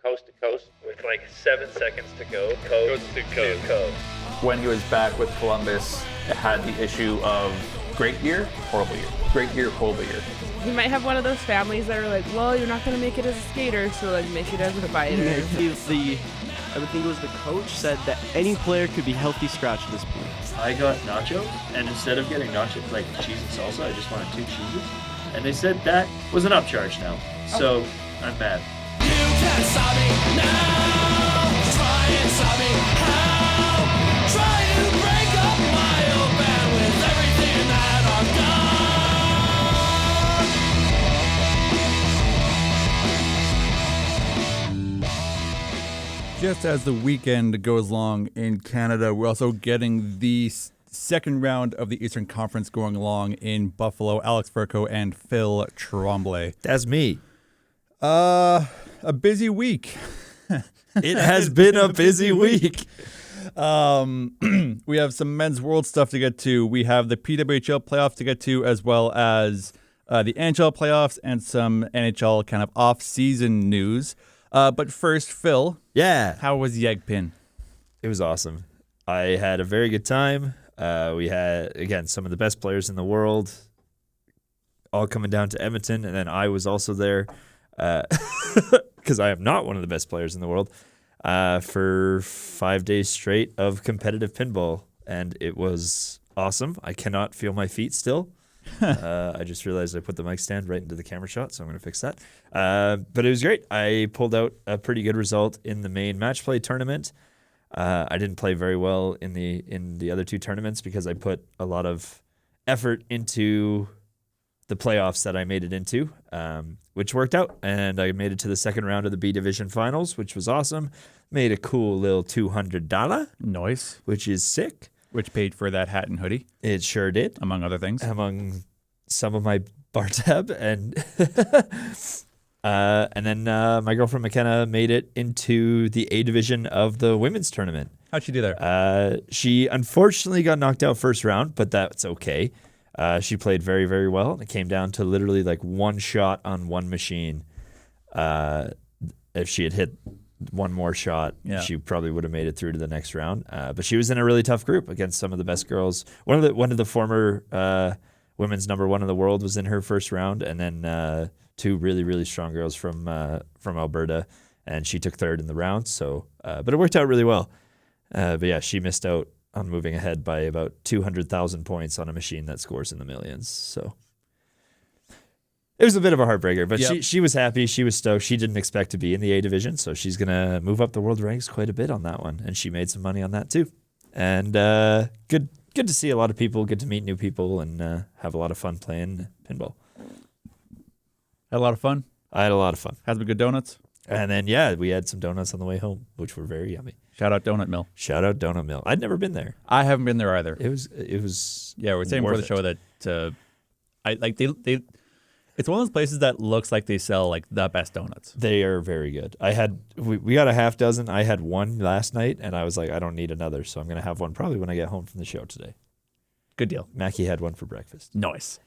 Coast to coast with like 7 seconds to go. Coast to coast. When he was back with Columbus, it had the issue of great year, horrible year. Great year, horrible year. He might have one of those families that are like, well, you're not going to make it as a skater, so like make it as a fighter. I would think it was the coach said that any player could be healthy scratch at this point. I got nachos, and instead of getting nachos like cheese and salsa, I just wanted 2 cheeses. And they said that was an upcharge now. So I'm mad. You can't stop me now. Try and stop me how? Try to break up my old band with everything that I've done. Just as the weekend goes along in Canada, we're also getting the second round of the Eastern Conference going along in Buffalo. Alex Verco and Phil Tremblay. That's me. A busy week. It has been a busy week. We have some men's world stuff to get to. We have the PWHL playoffs to get to, as well as the NHL playoffs and some NHL kind of off-season news. But first, Phil. Yeah. How was Yegpin? It was awesome. I had a very good time. We had, again, some of the best players in the world all coming down to Edmonton, and then I was also there because I am not one of the best players in the world for 5 days straight of competitive pinball, and it was awesome. I cannot feel my feet still. I just realized I put the mic stand right into the camera shot, so I'm going to fix that. But it was great. I pulled out a pretty good result in the main match play tournament. I didn't play very well in the other 2 tournaments because I put a lot of effort into the playoffs that I made it into, which worked out. And I made it to the second round of the B Division Finals, which was awesome. Made a cool little $200. Nice. Which is sick. Which paid for that hat and hoodie. It sure did. Among other things. Among some of my bar tab. And then my girlfriend McKenna made it into the A division of the women's tournament. How'd she do there? She unfortunately got knocked out first round, but that's okay. She played very, very well. And it came down to literally like one shot on one machine. If she had hit one more shot, she probably would have made it through to the next round. But she was in a really tough group against some of the best girls. One of the former women's number 1 in the world was in her first round, and then 2 really, really strong girls from Alberta, and she took third in the round. So, but it worked out really well. But yeah, she missed out on moving ahead by about 200,000 points on a machine that scores in the millions. So it was a bit of a heartbreaker, but she was happy. She was stoked. She didn't expect to be in the A division, so she's going to move up the world ranks quite a bit on that one, and she made some money on that too. And good to see a lot of people, good to meet new people, and have a lot of fun playing pinball. Had a lot of fun? I had a lot of fun. Had some good donuts? And then, we had some donuts on the way home, which were very yummy. Shout out Donut Mill. Shout out Donut Mill. I'd never been there. I haven't been there either. It was. Yeah, we're saying before the show that I like they. It's one of those places that looks like they sell like the best donuts. They are very good. We got a half dozen. I had one last night, and I was like, I don't need another, so I'm gonna have one probably when I get home from the show today. Good deal. Mackie had one for breakfast. Nice.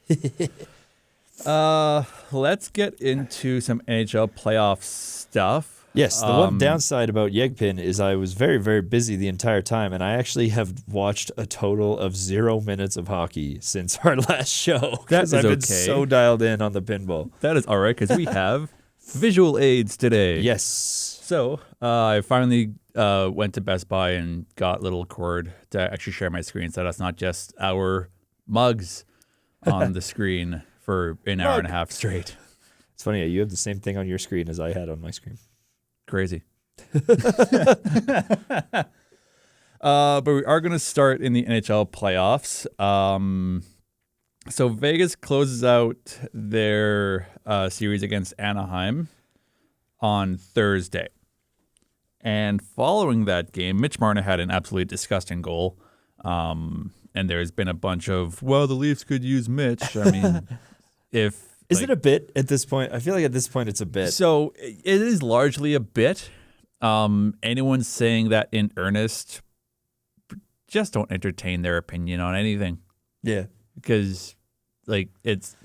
Let's get into some NHL playoff stuff. Yes, the one downside about Yegpin is I was very, very busy the entire time, and I actually have watched a total of 0 minutes of hockey since our last show. That is I've been okay. so dialed in on the pinball. That is all right, because we have visual aids today. Yes. So I finally went to Best Buy and got a little cord to actually share my screen, so that's not just our mugs on the screen for an hour and a half straight. It's funny, you have the same thing on your screen as I had on my screen. Crazy. But we are going to start in the NHL playoffs. So Vegas closes out their series against Anaheim on Thursday. And following that game, Mitch Marner had an absolutely disgusting goal. And there's been a bunch of, well, the Leafs could use Mitch. I mean, Is it a bit at this point? I feel like at this point it's a bit. So it is largely a bit. Anyone saying that in earnest, just don't entertain their opinion on anything. Yeah. Because, like, it's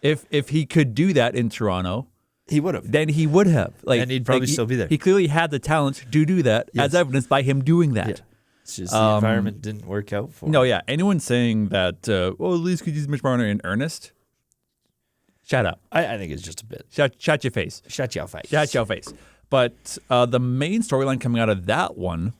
if he could do that in Toronto, He would have. then he would have. Like, And he'd probably like, still be there. He clearly had the talent to do that, Yes. as evidenced by him doing that. Yeah. It's just the environment didn't work out for him. No, yeah. Anyone saying that, well, at least could use Mitch Marner in earnest? Shut up. I think it's just a bit. Shut your face. Shut your face. Shut your face. But the main storyline coming out of that one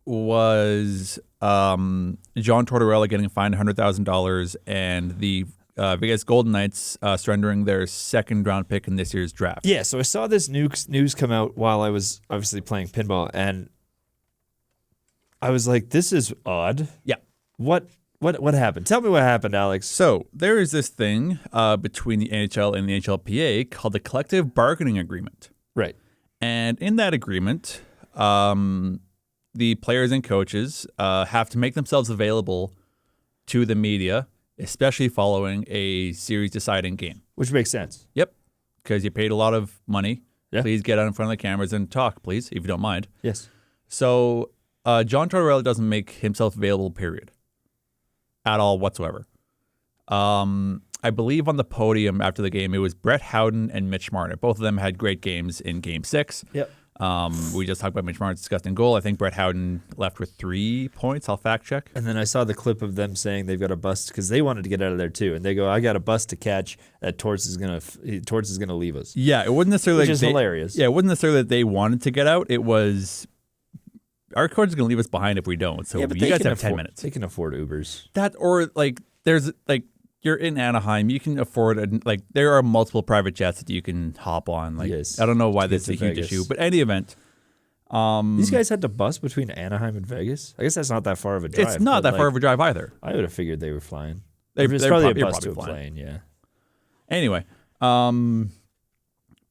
was John Tortorella getting fined $100,000 and the Vegas Golden Knights surrendering their second round pick in this year's draft. Yeah, so I saw this news come out while I was obviously playing pinball, and I was like, this is odd. Yeah. What happened? Tell me what happened, Alex. So there is this thing between the NHL and the NHLPA called the Collective Bargaining Agreement. Right. And in that agreement, the players and coaches have to make themselves available to the media, especially following a series deciding game. Which makes sense. Yep. Because you paid a lot of money. Yeah. Please get out in front of the cameras and talk, please, if you don't mind. Yes. So John Tortorella doesn't make himself available, period. At all whatsoever. I believe on the podium after the game, it was Brett Howden and Mitch Marner. Both of them had great games in Game 6. Yep. We just talked about Mitch Marner's disgusting goal. I think Brett Howden left with 3 points. I'll fact check. And then I saw the clip of them saying they've got a bus because they wanted to get out of there too, and they go, "I got a bus to catch. That Torts is gonna leave us." Yeah, it wasn't necessarily Which like is hilarious. Yeah, it wasn't necessarily that they wanted to get out. It was our coach is going to leave us behind if we don't. So Yeah, but you they guys can have 10 afford- minutes. They can afford Ubers. That or like there's like you're in Anaheim, you can afford like there are multiple private jets that you can hop on. Like Yes. I don't know why To get that's a to huge Vegas. issue, but any event, These guys had to bus between Anaheim and Vegas. I guess that's not that far of a drive. it's not but, that far like, of a drive either. I would have figured they were flying. They're It's probably probably a bus to a flying. plane. Yeah. Anyway,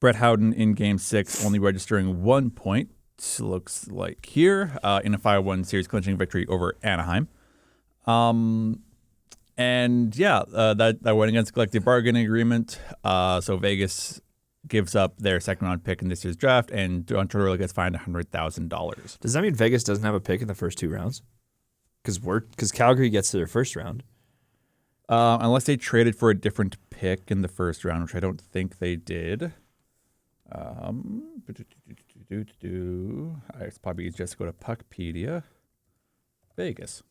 Brett Howden in Game 6 only registering 1 point. Looks like here in a 5-1 series clinching victory over Anaheim. And yeah, that went against the collective bargaining agreement. So Vegas gives up their second round pick in this year's draft, and John Tortorella gets fined $100,000. Does that mean Vegas doesn't have a pick in the first 2 rounds? Because Calgary gets to their first round. Unless they traded for a different pick in the first round, which I don't think they did. It's probably easier just to go to Puckpedia. Vegas.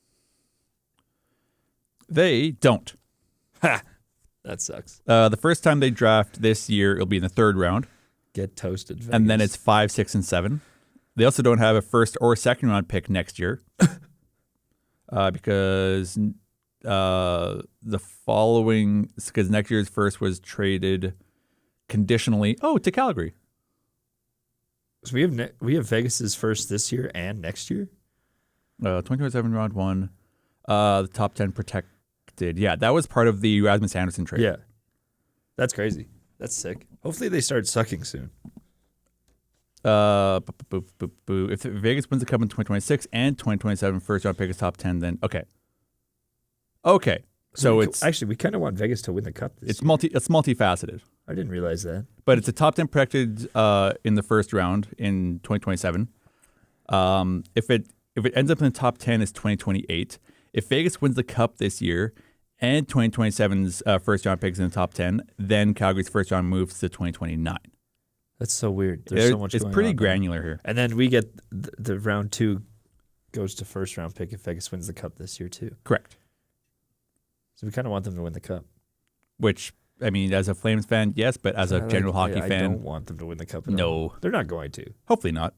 They don't. Ha! That sucks. The first time they draft this year, it'll be in the third round, Get toasted, Vegas. and then it's 5, 6, and 7. They also don't have a first or second round pick next year because the following because next year's first was traded conditionally. To Calgary. So we have Vegas's first this year and next year. 2027 round 1. The top 10 protected. Yeah, that was part of the Rasmus Anderson trade. Yeah. That's crazy. That's sick. Hopefully they start sucking soon. If Vegas wins the Cup in 2026 and 2027 first round pick is top 10, then okay. So it's actually we kind of want Vegas to win the cup. This it's year. it's multifaceted, I didn't realize that. but it's a top 10 protected in the first round in 2027. If it ends up in the top 10, it's 2028. If Vegas wins the Cup this year and 2027's first round picks in the top 10, then Calgary's first round moves to 2029. That's so weird. There's so much. It's going pretty on there. granular here. And then we get the round 2 goes to first round pick if Vegas wins the cup this year too. Correct. So we kind of want them to win the cup. Which, I mean, as a Flames fan, yes, but as a general hockey I fan, don't want them to win the cup. At no. all. They're not going to. Hopefully not.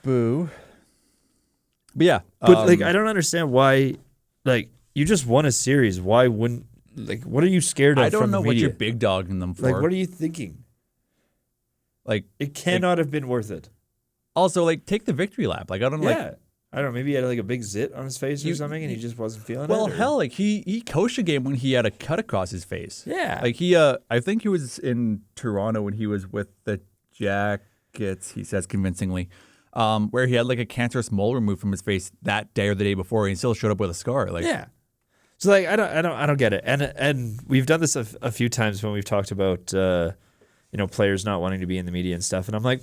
Boo. But yeah. But like, I don't understand why. Like, you just won a series. Why wouldn't? Like, what are you scared of? I don't from know the what media? you're big dogging them for. Like, what are you thinking? Like, It cannot have been worth it. also, like, take the victory lap. Like, I don't know. Yeah. Like, I don't know. Maybe he had like a big zit on his face or You- something, and he just wasn't feeling well, it. or- hell, like he coached a game when he had a cut across his face. Yeah. Like I think he was in Toronto when he was with the Jackets. He says convincingly, where he had like a cancerous mole removed from his face that day or the day before, and he still showed up with a scar. Like, Yeah. So like I don't get it. And we've done this a few times when we've talked about players not wanting to be in the media and stuff. And I'm like,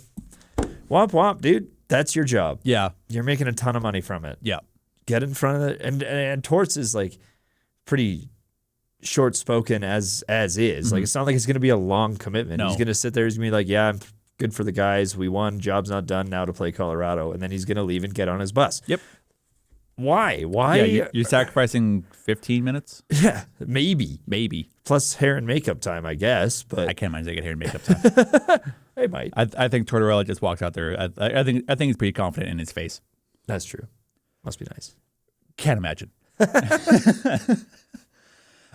womp womp, dude. That's your job. yeah, You're making a ton of money from it. yeah. Get in front of it. And Torts is like pretty short spoken as is. Like it's not like it's going to be a long commitment. No. He's going to sit there. He's going to be like, yeah, I'm good for the guys. We won. Job's not done now to play Colorado, and then he's going to leave and get on his bus. Yep. Why? Why? Yeah, you're sacrificing 15 minutes? Yeah, maybe Maybe. plus hair and makeup time, I guess. But I can't imagine they get hair and makeup time. they might. I think Tortorella just walks out there. I think he's pretty confident in his face. That's true. Must be nice. Can't imagine.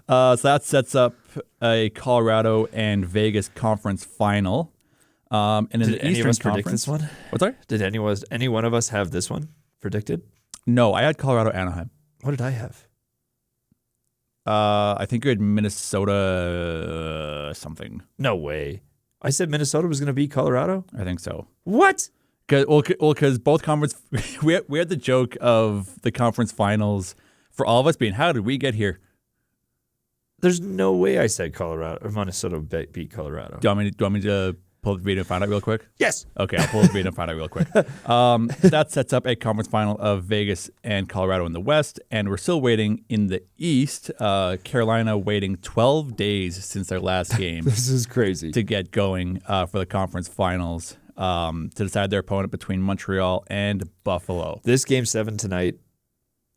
So that sets up a Colorado and Vegas conference final. And in Did the any Eastern of us predict Conference, this one? What's that? Did any one of us have this one predicted? No, I had Colorado Anaheim. What did I have? I think you had Minnesota something. No way. I said Minnesota was going to beat Colorado. I think so. What? Because both conference we had the joke of the conference finals for all of us being, how did we get here? There's no way I said Colorado or Minnesota beat Colorado. Do you want me to pull the video and find out real quick? Yes. Okay, I'll pull the video and find out real quick. That sets up a conference final of Vegas and Colorado in the West, and we're still waiting in the East. Carolina waiting 12 days since their last game This is crazy. to get going for the conference finals to decide their opponent between Montreal and Buffalo. This game 7 tonight,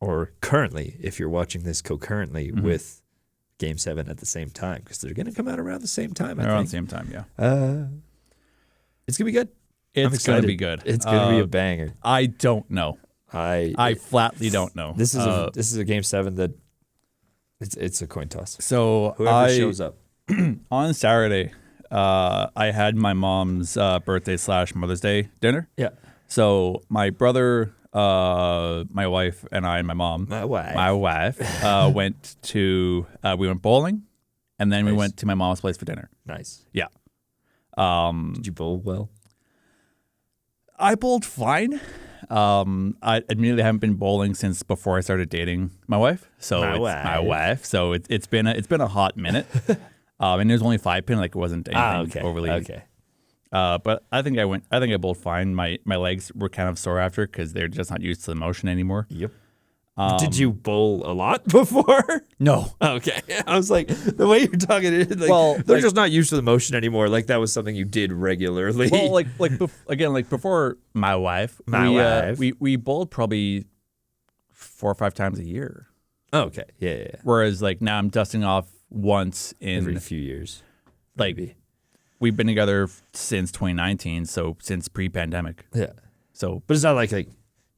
or currently, if you're watching this concurrently with Game 7 at the same time, because they're going to come out around the same time, I Around think. the same time, yeah. It's going to be good. I'm It's going to excited. be good. It's going to be a banger. I don't know. I flatly don't know. This is a Game 7 that it's a coin toss. So Whoever shows up. on Saturday, I had my mom's birthday / Mother's Day dinner. Yeah. So my brother, my wife, and I, and my mom, My wife. went to we went bowling, and then we Nice. went to my mom's place for dinner. Nice. Yeah. Did you bowl well? I bowled fine. I admittedly haven't been bowling since before I started dating my wife. So My it's wife. my wife. So it's been a hot minute. And it was only 5 pin, like it wasn't anything overly. Okay. But I think I bowled fine. My legs were kind of sore after because they're just not used to the motion anymore. Yep. Did you bowl a lot before? No. Okay. I was like, the way you're talking, like, Well, they're like- just not used to the motion anymore. Like that was something you did regularly. Well, like before my wife, we bowled probably 4 or 5 times a year. Okay. Yeah. Whereas like now I'm dusting off once in Every few years. like maybe. we've been together since 2019, so since pre-pandemic. Yeah. So But it's not like you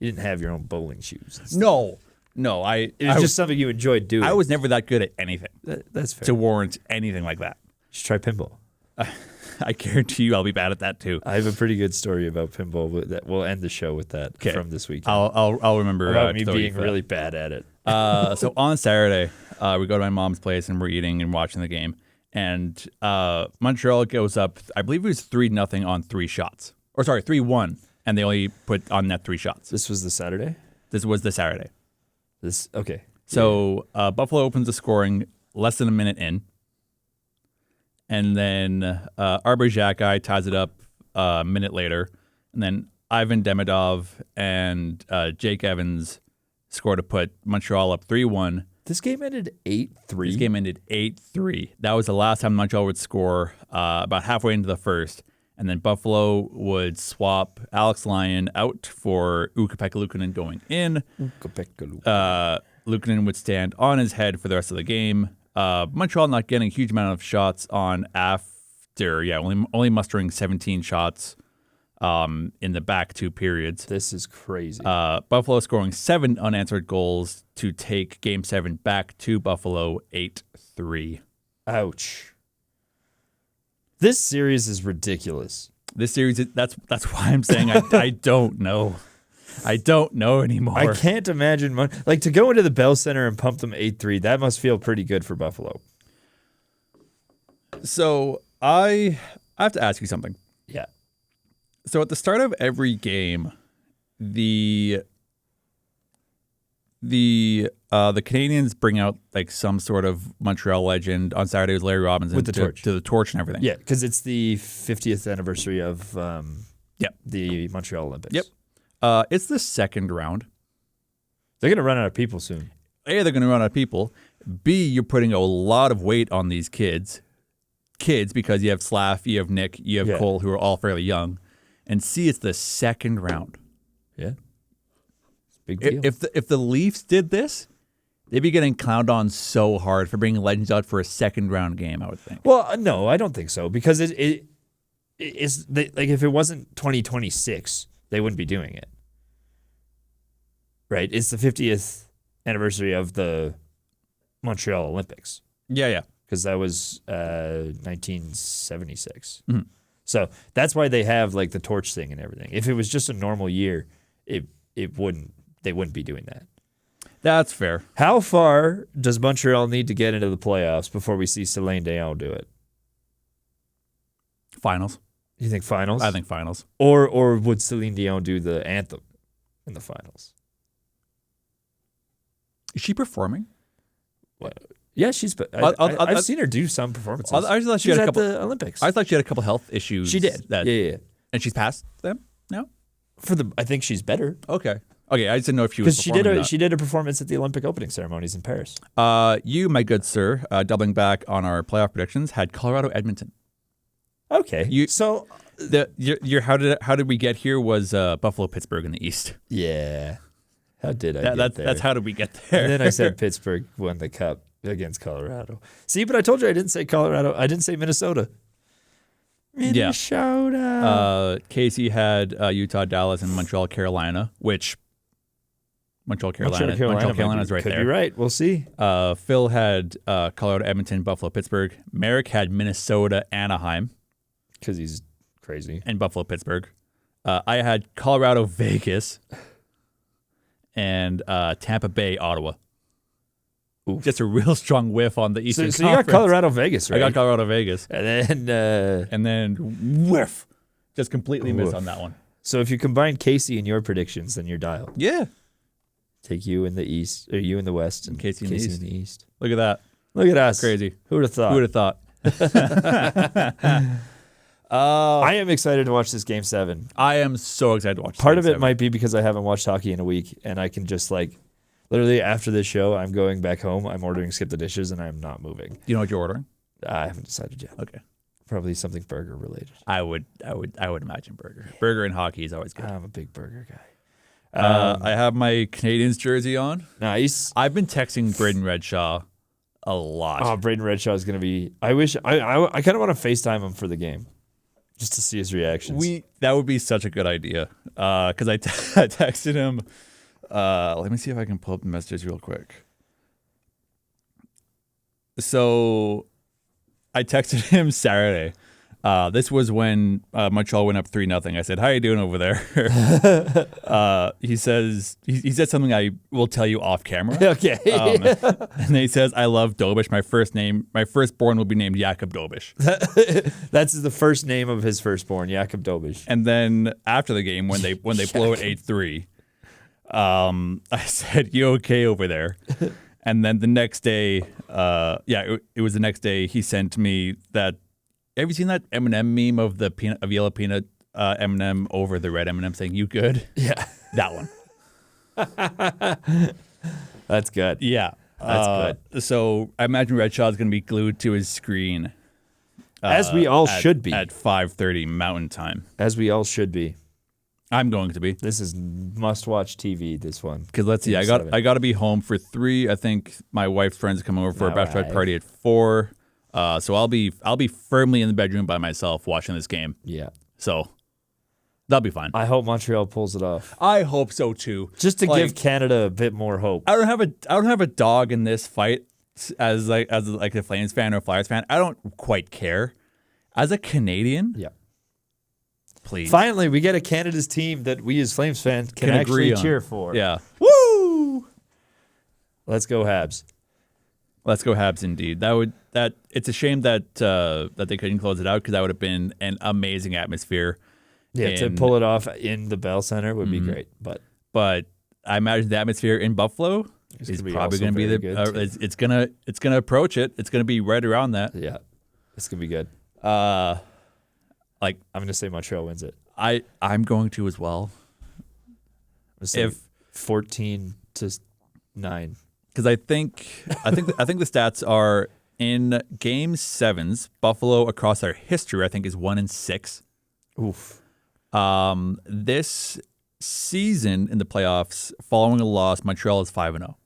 didn't have your own bowling shoes. no, It was just something you enjoyed doing. I was never that good at anything That's fair. to warrant anything like that. You should try pinball. I guarantee you, I'll be bad at that too. I have a pretty good story about pinball that we'll end the show with that from this weekend. I'll remember about me to throw you being for that. really bad at it. So on Saturday, we go to my mom's place and we're eating and watching the game. And Montreal goes up, I believe it was 3-0 on 3 shots. Or sorry, 3-1. And they only put on net 3 shots. This was the Saturday? This was the Saturday. Okay. So Buffalo opens the scoring less than a minute in. And then Arbor Xhekaj ties it up a minute later. And then Ivan Demidov and Jake Evans score to put Montreal up 3-1. This game ended 8-3. This game ended 8-3. That was the last time Montreal would score about halfway into the first. And then Buffalo would swap Alex Lyon out for Ukko-Pekka Luukkonen going in. Luukkonen would stand on his head for the rest of the game. Montreal not getting a huge amount of shots on after, only mustering 17 shots in the back 2 periods. This is crazy. Buffalo scoring 7 unanswered goals to take Game 7 back to Buffalo 8-3. Ouch. This series is ridiculous. This series, that's why I'm saying I don't know. I don't know anymore. I can't imagine to go into the Bell Center and pump them 8-3. That must feel pretty good for Buffalo. So I have to ask you something. Yeah. So at the start of every game, the Canadians bring out like some sort of Montreal legend. On Saturday was Larry Robinson With the torch. to the torch and everything. Yeah, because it's the 50th anniversary of the Montreal Olympics. Yep. It's the second round. They're going to run out of people soon. They're going to run out of people. B, you're putting a lot of weight on these kids because you have Slav, you have Nick, you have Cole, who are all fairly young. And C, it's the second round. Yeah. It's a big deal. If the Leafs did this, they'd be getting clowned on so hard for bringing legends out for a second round game, I would think. Well, no, I don't think so, because it's like if it wasn't 2026, they wouldn't be doing it. Right? It's the 50th anniversary of the Montreal Olympics. Yeah. Because that was 1976. Mm-hmm. So that's why they have like the torch thing and everything. If it was just a normal year, they wouldn't be doing that. That's fair. How far does Montreal need to get into the playoffs before we see Celine Dion do it? Finals. You think finals? I think finals. Or would Celine Dion do the anthem in the finals? Is she performing? Yeah, I've seen her do some performances. I thought she was had a at couple. the Olympics. I thought she had a couple health issues. She did. Yeah. And she's past them now. I think she's better Okay. I just didn't know if she was because performing she did a performance at the Olympic opening ceremonies in Paris. You, my good sir, doubling back on our playoff predictions, had Colorado Edmonton. Okay. So your how did we get here was Buffalo Pittsburgh in the East. Yeah. How did I get there? That's how did we get there? And then I said Pittsburgh won the cup against Colorado. See, but I told you I didn't say Colorado. I didn't say Minnesota. Minnesota. Casey had Utah, Dallas, and Montreal, Carolina, which Montreal, Carolina is right could there. Could be right. We'll see. Phil had Colorado, Edmonton, Buffalo, Pittsburgh. Merrick had Minnesota, Anaheim. Because he's crazy. And Buffalo, Pittsburgh. I had Colorado, Vegas, and Tampa Bay, Ottawa. Oof. Just a real strong whiff on the Eastern So you got Conference. Colorado, Vegas, right? I got Colorado, Vegas. And then whiff. Just completely miss on that one. So if you combine Casey and your predictions, then you're dialed. Yeah. Take you in the East, or you in the West, and Casey in the East. Look at that. Look at us. Crazy. Who would have thought? Who would have thought? I am excited to watch this Game 7. I am so excited to watch this Part of Game it 7. might be because I haven't watched hockey in a week, and I can just literally after this show, I'm going back home. I'm ordering Skip the Dishes, and I'm not moving. You know what you're ordering? I haven't decided yet. Okay. Probably something burger related. I would imagine burger. Burger and hockey is always good. I'm a big burger guy. I have my Canadians jersey on. Nice. I've been texting Braden Redshaw a lot. Oh, Braden Redshaw is going to be. I wish I kind of want to FaceTime him for the game, just to see his reactions. That would be such a good idea. Because I texted him. Let me see if I can pull up the messages real quick. So, I texted him Saturday. This was when Montreal went up 3-0. I said, "How you doing over there?" He says he said something I will tell you off camera. Okay. And then he says, "I love Dobish. My firstborn will be named Jakub Dobish." That's the first name of his firstborn, Jakub Dobish. And then after the game, when they blow it 8-3, I said, "You okay over there?" And then the next day, it was the next day. He sent me that. Have you seen that M&M meme of the yellow peanut M&M over the red M&M saying "You good"? Yeah, that one. That's good. Yeah, that's good. So I imagine Redshaw is going to be glued to his screen, as we all should be at 5:30 Mountain Time. As we all should be. I'm going to be. This is must-watch TV. This one. Because let's see, I got to be home for 3. I think my wife's friends are coming over for a bachelorette party at 4. So I'll be firmly in the bedroom by myself watching this game. Yeah. So that'll be fine. I hope Montreal pulls it off. I hope so too. Just to give Canada a bit more hope. I don't have a dog in this fight as a Flames fan or a Flyers fan. I don't quite care. As a Canadian, yeah. Please. Finally, we get a Canada's team that we as Flames fans can agree actually on. cheer for. Yeah. Woo! Let's go Habs. Let's go Habs indeed. It's a shame that they couldn't close it out because that would have been an amazing atmosphere. Yeah, to pull it off in the Bell Center would be great. But I imagine the atmosphere in Buffalo is probably going to be it's gonna approach it. It's gonna be right around that. Yeah, it's gonna be good. I'm gonna say Montreal wins it. I'm going to as well. If 14-9. because I think the stats are in Game 7s, Buffalo across their history, I think, is 1-6. Oof. This season in the playoffs, following a loss, Montreal is 5-0.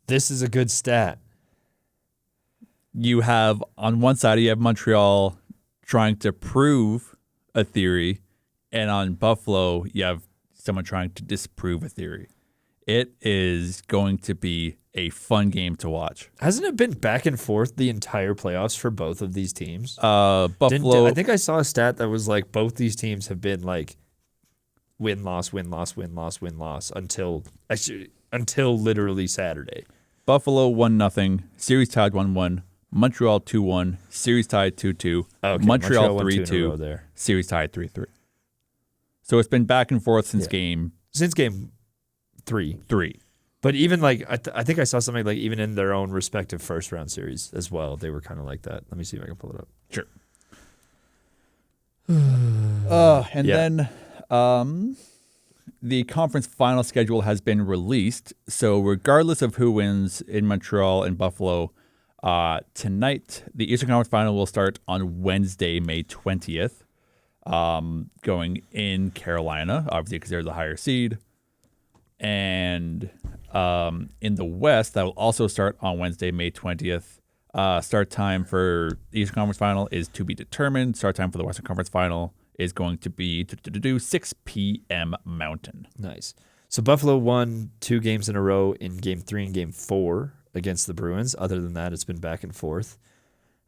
This is a good stat. You have on one side you have Montreal trying to prove a theory, and on Buffalo you have someone trying to disprove a theory. It is going to be a fun game to watch. Hasn't it been back and forth the entire playoffs for both of these teams? Buffalo. I think I saw a stat that was like both these teams have been like win loss until literally Saturday. Buffalo 1-0. Series tied 1-1. Montreal 2-1. Series tied 2-2. Okay, Montreal won 2 in a row 3-2. there. Series tied 3-3. So it's been back and forth since game 3. 3. But even like I think I saw something like even in their own respective first round series as well, they were kind of like that. Let me see if I can pull it up. Sure. And Yeah. then the conference final schedule has been released. So regardless of who wins in Montreal and Buffalo, tonight the Eastern Conference final will start on Wednesday, May 20th, going in Carolina, obviously because they're the higher seed. And in the West, that will also start on Wednesday, May 20th. Start time for the Eastern Conference Final is to be determined. Start time for the Western Conference Final is going to be 6 p.m. Mountain. Nice. So Buffalo won 2 games in a row in Game 3 and Game 4 against the Bruins. Other than that, it's been back and forth.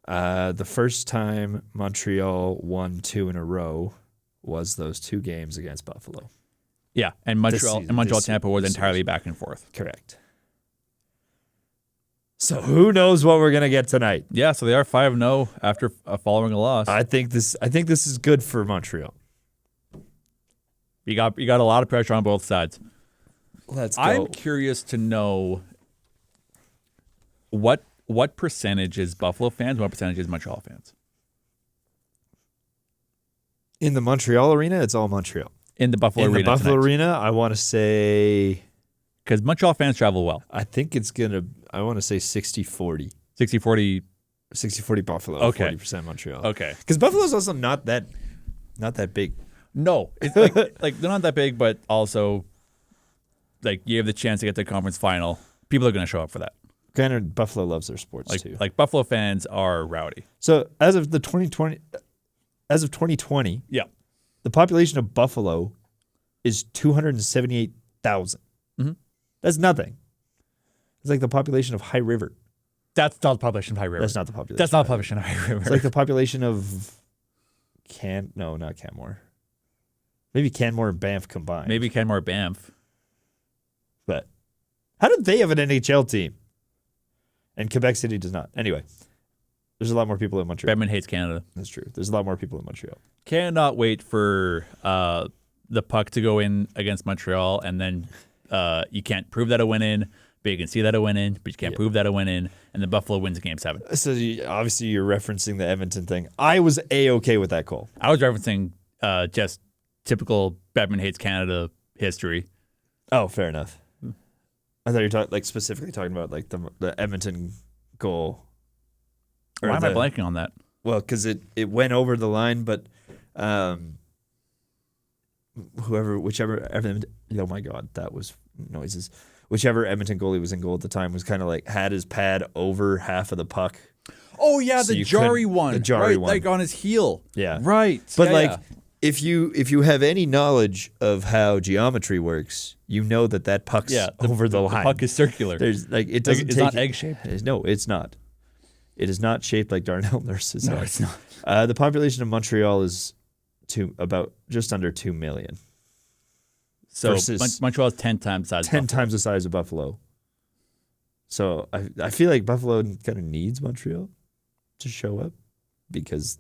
The first time Montreal won 2 in a row was those 2 games against Buffalo. Yeah, and Montreal Tampa was entirely back and forth. Correct. So who knows what we're gonna get tonight? Yeah, so they are 5-0 after following a loss. I think this is good for Montreal. You got a lot of pressure on both sides. Let's go. I'm curious to know what percentage is Buffalo fans, what percentage is Montreal fans? In the Montreal arena, it's all Montreal. In the Buffalo arena. In the Buffalo tonight. arena, I want to say, Because Montreal fans travel well. I think it's I want to say 60-40. 60-40. 60-40 Buffalo, Okay. 40% Montreal. Okay. Because Buffalo's also not that big. No, it's like they're not that big, but also like you have the chance to get to the conference final. People are going to show up for that. Granted, Buffalo loves their sports too. Like Buffalo fans are rowdy. So as of 2020, Yeah. the population of Buffalo is 278,000. Mm-hmm. That's nothing. It's like the population of High River. That's not the population of High River. That's not the population. That's not the population of High River. It's like the population of not Canmore. Maybe Canmore and Banff combined. Maybe Kenmore Banff. But how did they have an NHL team? And Quebec City does not. Anyway, there's a lot more people in Montreal. Redmond hates Canada. That's true. There's a lot more people in Montreal. Cannot wait for the puck to go in against Montreal, and then you can't prove that a win in, but you can see that a win in, but you can't prove that a win in, and then Buffalo wins Game 7. So obviously you're referencing the Edmonton thing. I was A-okay with that call. I was referencing just typical Redmond hates Canada history. Oh, fair enough. I thought you were specifically talking about like the Edmonton goal. Or Why am I blanking on that? Well, because it went over the line, but whichever Edmonton, oh my God, that was noises. Whichever Edmonton goalie was in goal at the time was kind of like had his pad over half of the puck. Oh yeah, So the you Jari couldn't- one. the Jari right, one. like on his heel. Yeah. Right. But yeah. if you have any knowledge of how geometry works, you know that puck's over the line. The puck is circular. There's it doesn't it's take not egg shaped. No, it's not. It is not shaped like Darnell Nurse's. No, head. it's not. The population of Montreal is about just under 2 million. So versus Montreal is 10 times the size. 10 times the size of Buffalo. So I feel like Buffalo kind of needs Montreal to show up because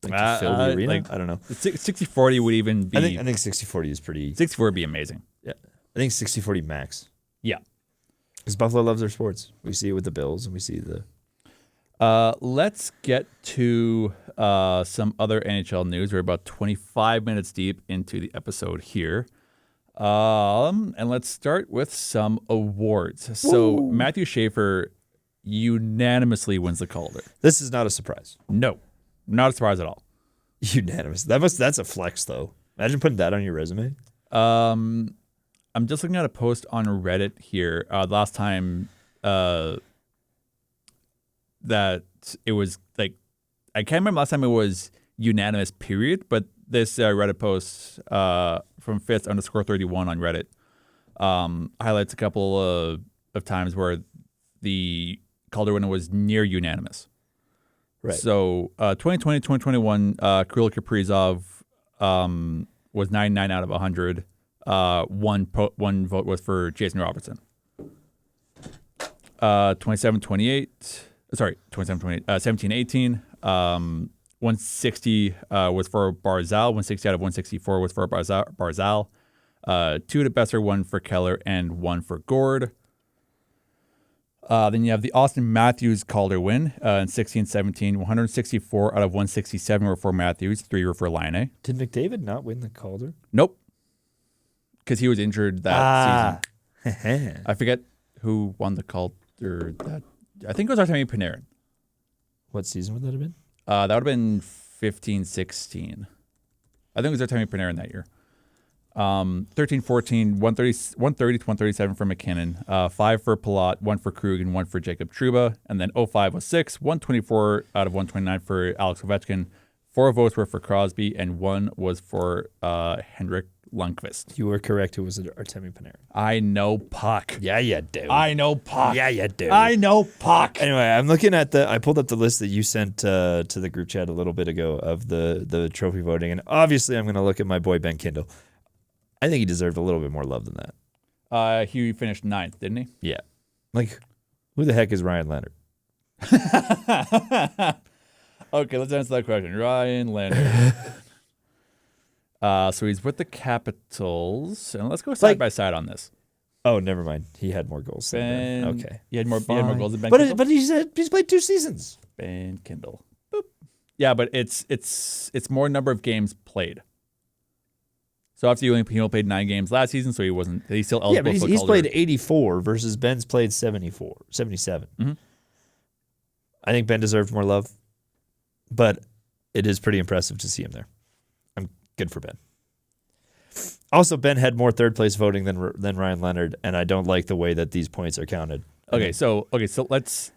to fill the arena. I don't know. 60-40 would even be. I think 60-40 is pretty. 60-40 would be amazing. Yeah, I think 60-40 max. Yeah, because Buffalo loves their sports. We see it with the Bills, and we see the. Let's get to some other NHL news. We're about 25 minutes deep into the episode here. And let's start with some awards. So Matthew Schaefer unanimously wins the Calder. This is not a surprise. No, not a surprise at all. Unanimous. That's a flex though. Imagine putting that on your resume. I'm just looking at a post on Reddit here. Last time that it was like, I can't remember last time it was unanimous period, but this Reddit post from Fitz_31 on Reddit highlights a couple of times where the Calder winner was near unanimous. Right. So 2020, 2021, Kirill Kaprizov was 99 out of 100. One vote was for Jason Robertson. 17-18. 160 was for Barzal. 160 out of 164 was for Barzal. 2 to Besser, 1 for Keller, and 1 for Gord. Then you have the Austin Matthews Calder win in 16-17. 164 out of 167 were for Matthews. 3 were for Laine. Did McDavid not win the Calder? Nope. Because he was injured that season. I forget who won the Calder. I think it was Artemi Panarin. What season would that have been? That would have been 15-16. I think it was Artemi Panarin that year. 13-14, 130 to 137 for McKinnon, 5 for Palat, 1 for Krug, and 1 for Jacob Trouba. And then 05-06, 124 out of 129 for Alex Ovechkin. 4 votes were for Crosby, and 1 was for Henrik Lundqvist. You were correct. It was Artemi Panarin. I know puck. Yeah, you do. I know puck. Yeah, you do. I know puck. Anyway, I'm looking at I pulled up the list that you sent to the group chat a little bit ago of the trophy voting, and obviously I'm going to look at my boy Ben Kindle. I think he deserved a little bit more love than that. He finished 9th, didn't he? Yeah. Like, who the heck is Ryan Leonard? Okay, let's answer that question. Ryan Leonard. So he's with the Capitals, and let's go side by side on this. Oh, never mind. He had more goals than Ben. Okay. He had more goals than Ben Kindle? But he's played 2 seasons. Ben Kindle. Boop. Yeah, but it's more number of games played. So obviously he only played 9 games last season, so he's still eligible. Yeah, but he's played 84 versus Ben's played 77. Mm-hmm. I think Ben deserved more love, but it is pretty impressive to see him there. I'm good for Ben. Also, Ben had more third place voting than Ryan Leonard, and I don't like the way that these points are counted. So let's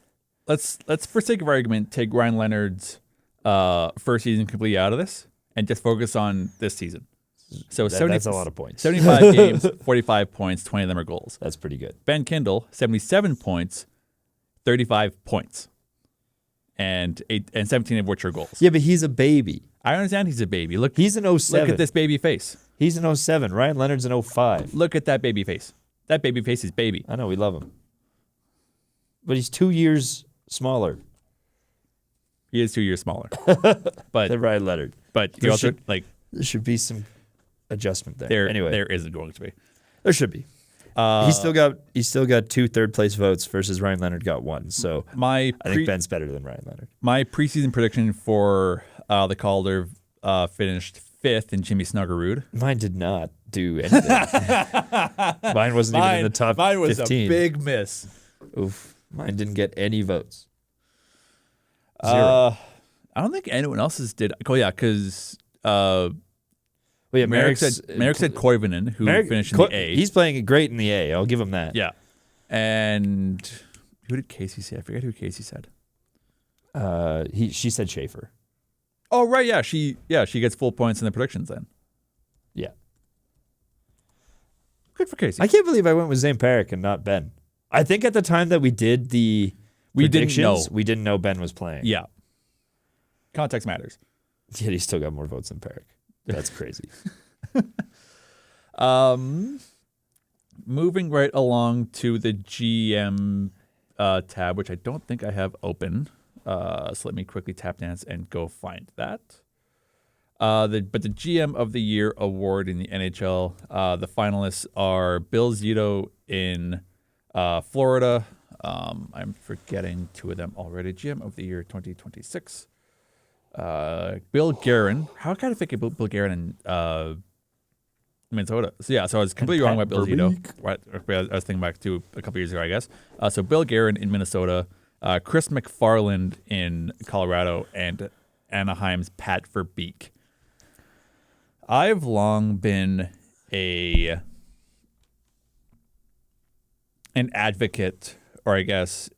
for sake of argument take Ryan Leonard's first season completely out of this and just focus on this season. So that's a lot of points. 75 games, 45 points, 20 of them are goals. That's pretty good. Ben Kindle, 77 points, 35 points, and 17 of which are goals. Yeah, but he's a baby. I understand he's a baby. Look, he's an 07. Look at this baby face. He's an 07. Ryan Leonard's an 05. Look at that baby face. That baby face is baby. I know, we love him. But he's 2 years smaller. He is 2 years smaller. But than Ryan Leonard. But he also there should be some adjustment there. Anyway, there isn't going to be. There should be. He's still got 2 third place votes versus Ryan Leonard got 1. So I think Ben's better than Ryan Leonard. My preseason prediction for the Calder finished 5th in Jimmy Snuggerud. Mine did not do anything. Mine wasn't even in the top 15. Mine was a big miss. Oof. Mine didn't get any votes. 0. I don't think anyone else's did. Oh yeah, because Merrick said Koivunen, who finished in the A. He's playing great in the A. I'll give him that. Yeah. And who did Casey say? I forget who Casey said. She said Schaefer. Oh right, yeah. She gets full points in the predictions then. Yeah. Good for Casey. I can't believe I went with Zane Parrick and not Ben. I think at the time that we did the predictions, we didn't know Ben was playing. Yeah. Context matters. Yet he still got more votes than Parrick. That's crazy. Moving right along to the GM tab, which I don't think I have open. So let me quickly tap dance and go find that. But the GM of the Year award in the NHL, the finalists are Bill Zito in Florida. I'm forgetting 2 of them already. GM of the Year 2026. Bill Guerin. How can I think about Bill Guerin Minnesota. So yeah, so I was completely wrong about Bill Zito. I was thinking back to a couple years ago, I guess. So Bill Guerin in Minnesota, Chris McFarland in Colorado, and Anaheim's Pat Verbeek. I've long been an advocate, or I guess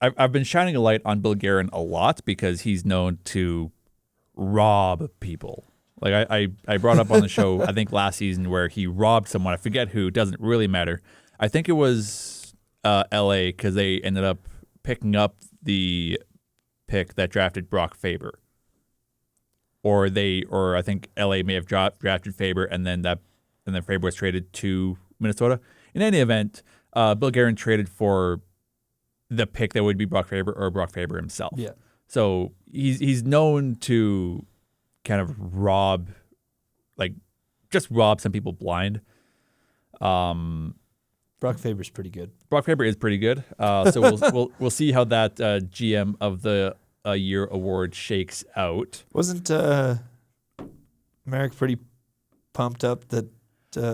I've been shining a light on Bill Guerin a lot because he's known to rob people. Like I brought up on the show, I think last season, where he robbed someone. I forget who. Doesn't really matter. I think it was L.A. because they ended up picking up the pick that drafted Brock Faber, or I think L.A. may have drafted Faber, and then Faber was traded to Minnesota. In any event, Bill Guerin traded for the pick that would be Brock Faber or Brock Faber himself. Yeah. So he's known to kind of rob some people blind. Brock Faber's pretty good. Brock Faber is pretty good. So we'll see how that GM of the Year award shakes out. Wasn't Merrick pretty pumped up that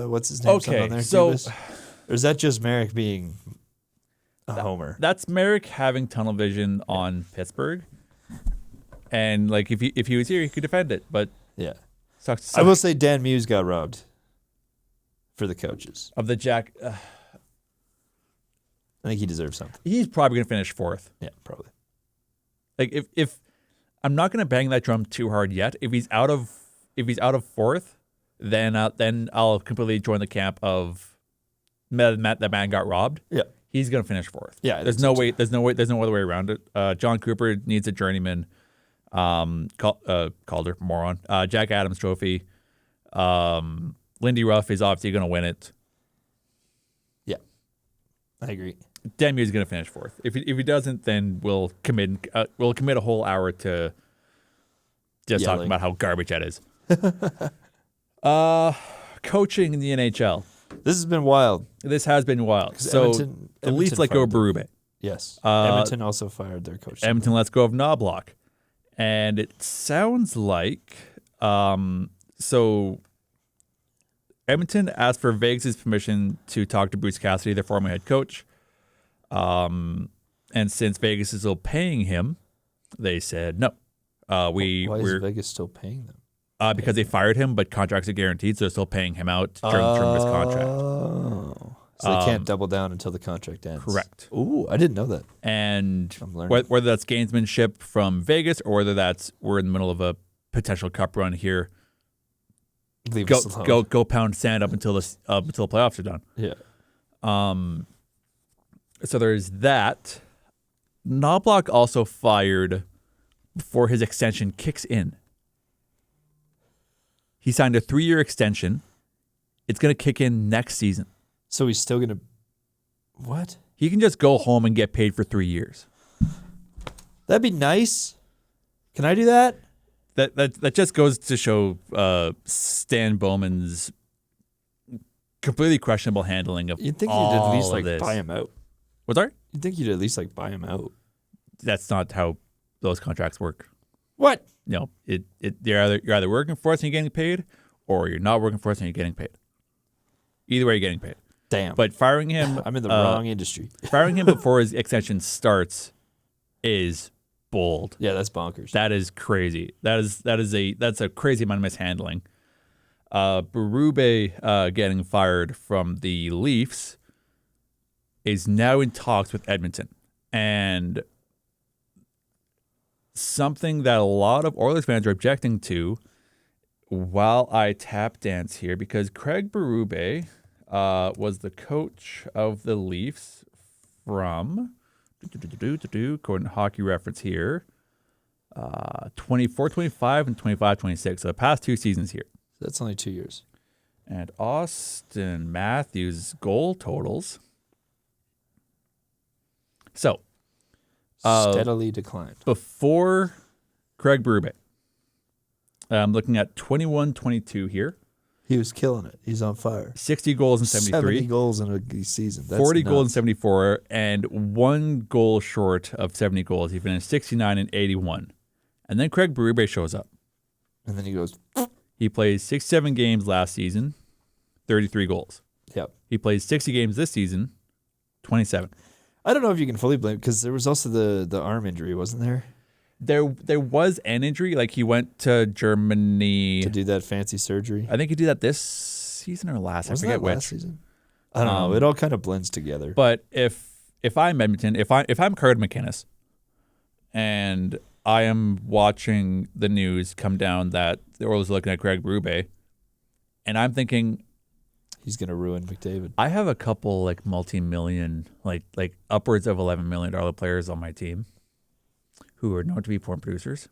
what's his name? Okay, on there so or is that just Merrick being a homer? That's Merrick having tunnel vision on Pittsburgh, and like if he was here, he could defend it. But yeah, sucks. I will say Dan Muse got robbed for the coaches. Of the Jack. I think he deserves something. He's probably gonna finish fourth. Yeah, probably. Like if I'm not gonna bang that drum too hard yet. If he's out of fourth, then I'll completely join the camp of that man got robbed. Yeah, he's gonna finish fourth. Yeah, there's no other way around it. John Cooper needs a journeyman. Calder moron. Jack Adams Trophy. Lindy Ruff is obviously gonna win it. Yeah, I agree. Demu is going to finish fourth. If he doesn't, then we'll commit a whole hour to just talking about how garbage that is. Coaching in the NHL. This has been wild. This has been wild. So Edmonton at least let go of Berube. Yes. Edmonton also fired their coach. Edmonton lets go of Knobloch. And it sounds like so Edmonton asked for Vegas' permission to talk to Bruce Cassidy, their former head coach. And since Vegas is still paying him, they said no. Why is Vegas still paying them? Because they fired him, but contracts are guaranteed, so they're still paying him out during the term of his contract. Oh, so they can't double down until the contract ends. Correct. Ooh, I didn't know that. And I'm learning. whether that's gamesmanship from Vegas or whether that's we're in the middle of a potential cup run here, Leave us alone. go pound sand up until the playoffs are done. Yeah. So there's that. Knobloch also fired before his extension kicks in. He signed a 3-year extension. It's going to kick in next season. So he's still going to... What? He can just go home and get paid for 3 years. That'd be nice. Can I do that? That just goes to show Stan Bowman's completely questionable handling of You'd think all you'd at least of this. buy him out. What's that? You'd think you'd at least buy him out. That's not how those contracts work. What? No, you're either working for us and you're getting paid, or you're not working for us and you're getting paid. Either way, you're getting paid. Damn. But firing him, I'm in the wrong industry. firing him before his extension starts is bold. Yeah, that's bonkers. That is crazy. That's a crazy amount of mishandling. Berube getting fired from the Leafs is now in talks with Edmonton, and something that a lot of Oilers fans are objecting to. While I tap dance here, because Craig Berube was the coach of the Leafs from according to Hockey Reference here, 24-25 and 25-26. So the past 2 seasons here. That's only 2 years. And Austin Matthews' goal totals. So Steadily declined. before Craig Berube, I'm looking at 21-22 here. He was killing it. He's on fire. 60 goals in 73. 70 goals in a season. That's 40 goals in nuts. 74, and 1 goal short of 70 goals. He finished 69 and 81. And then Craig Berube shows up. And then he goes, He plays 67 games last season, 33 goals. Yep. He played 60 games this season, 27. I don't know if you can fully blame because there was also the arm injury, wasn't there? There was an injury. Like he went to Germany To do that fancy surgery. I think he did that this season or last. Wasn't I forget that which. last season? I don't know. It all kind of blends together. But if I'm Edmonton, if I'm Card McInnes, and I am watching the news come down that the Oilers are looking at Greg Berube, and I'm thinking He's gonna ruin McDavid. I have a couple like multi-million, like upwards of $11 million players on my team who are known to be porn producers,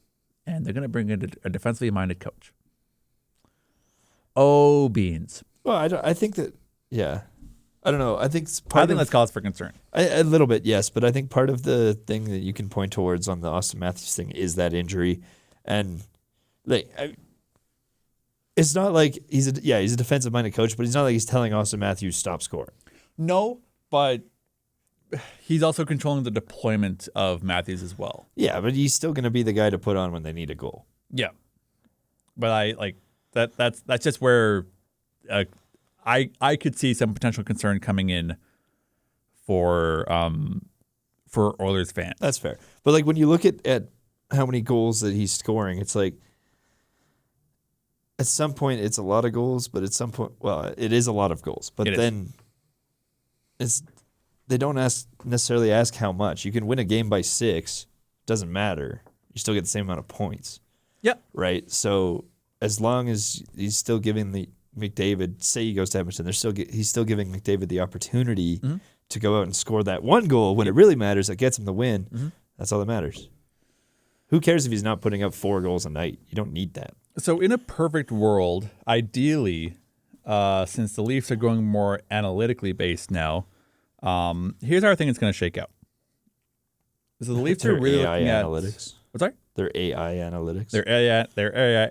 and they're going to bring in a defensively minded coach. Oh, beans. Well, I think that, yeah. I don't know. I think that's cause for concern. A little bit, yes. But I think part of the thing that you can point towards on the Austin Matthews thing is that injury. And it's not like he's a defensive-minded coach, but he's not like he's telling Austin Matthews stop scoring. No, but he's also controlling the deployment of Matthews as well. Yeah, but he's still going to be the guy to put on when they need a goal. Yeah, but I like that. That's just where I could see some potential concern coming in for Oilers fans. That's fair. But like when you look at how many goals that he's scoring, it's like at some point it's a lot of goals, but at some point, well, it is a lot of goals. But then they don't necessarily ask how much. You can win a game by 6, doesn't matter. You still get the same amount of points. Yeah. Right. So as long as he's still giving the McDavid, say he goes to Edmonton, he's still giving McDavid the opportunity to go out and score that one goal when it really matters, that gets him the win. Mm-hmm. That's all that matters. Who cares if he's not putting up 4 goals a night? You don't need that. So in a perfect world, ideally, since the Leafs are going more analytically based now, here's how I think it's going to shake out. So the Leafs are really AI looking analytics. What's that? Their AI analytics. Their AI.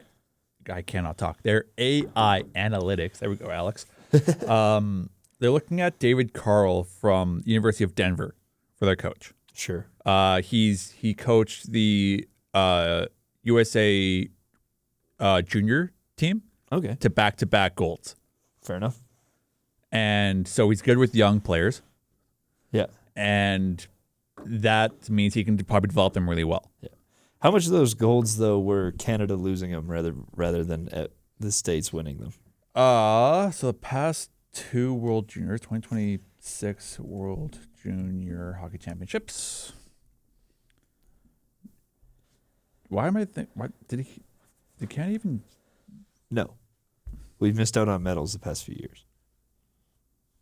I cannot talk. Their AI analytics. There we go, Alex. They're looking at David Carl from University of Denver for their coach. Sure. He coached the USA junior team. Okay. To back-to-back golds. Fair enough. And so he's good with young players. Yeah. And that means he can probably develop them really well. Yeah. How much of those golds, though, were Canada losing them rather than the States winning them? So the past 2 World Juniors, 2026 World Junior Hockey Championships. Why am I think? What did Canada even? No, we've missed out on medals the past few years.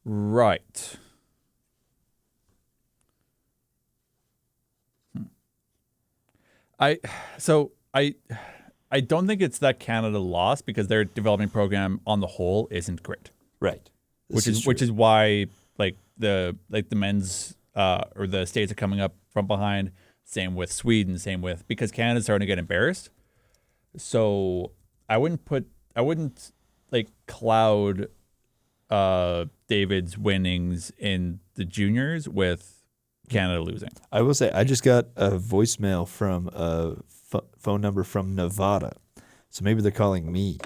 Right. I don't think it's that Canada lost because their development program on the whole isn't great. Right. Which is why the men's or the States are coming up from behind. Same with Sweden. Same with because Canada's starting to get embarrassed. So I wouldn't cloud David's winnings in the juniors with Canada losing. I will say I just got a voicemail from a phone number from Nevada, so maybe they're calling me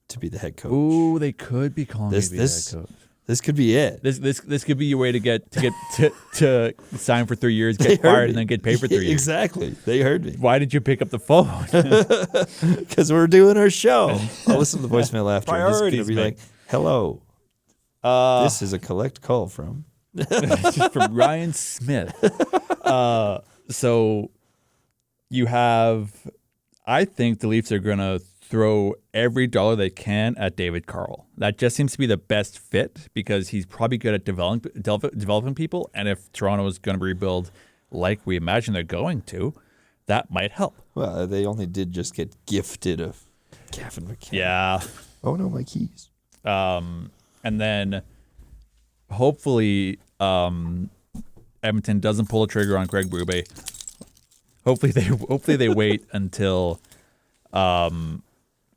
to be the head coach. Ooh, they could be calling me to be the head coach. This could be it. This could be your way to sign for 3 years, get fired, and then get paid for 3 years. Exactly. They heard me. Why did you pick up the phone? Because we're doing our show. I'll listen to the voicemail after. Priorities, it's gonna be man. like, hello. This is a collect call from from Ryan Smith. So you have, I think the Leafs are going to throw every dollar they can at David Carl. That just seems to be the best fit because he's probably good at developing people. And if Toronto is going to rebuild like we imagine they're going to, that might help. Well, they only did just get gifted a Gavin McKenna. Yeah. Oh, no, my keys. And then hopefully Edmonton doesn't pull a trigger on Greg Berube. Hopefully they wait until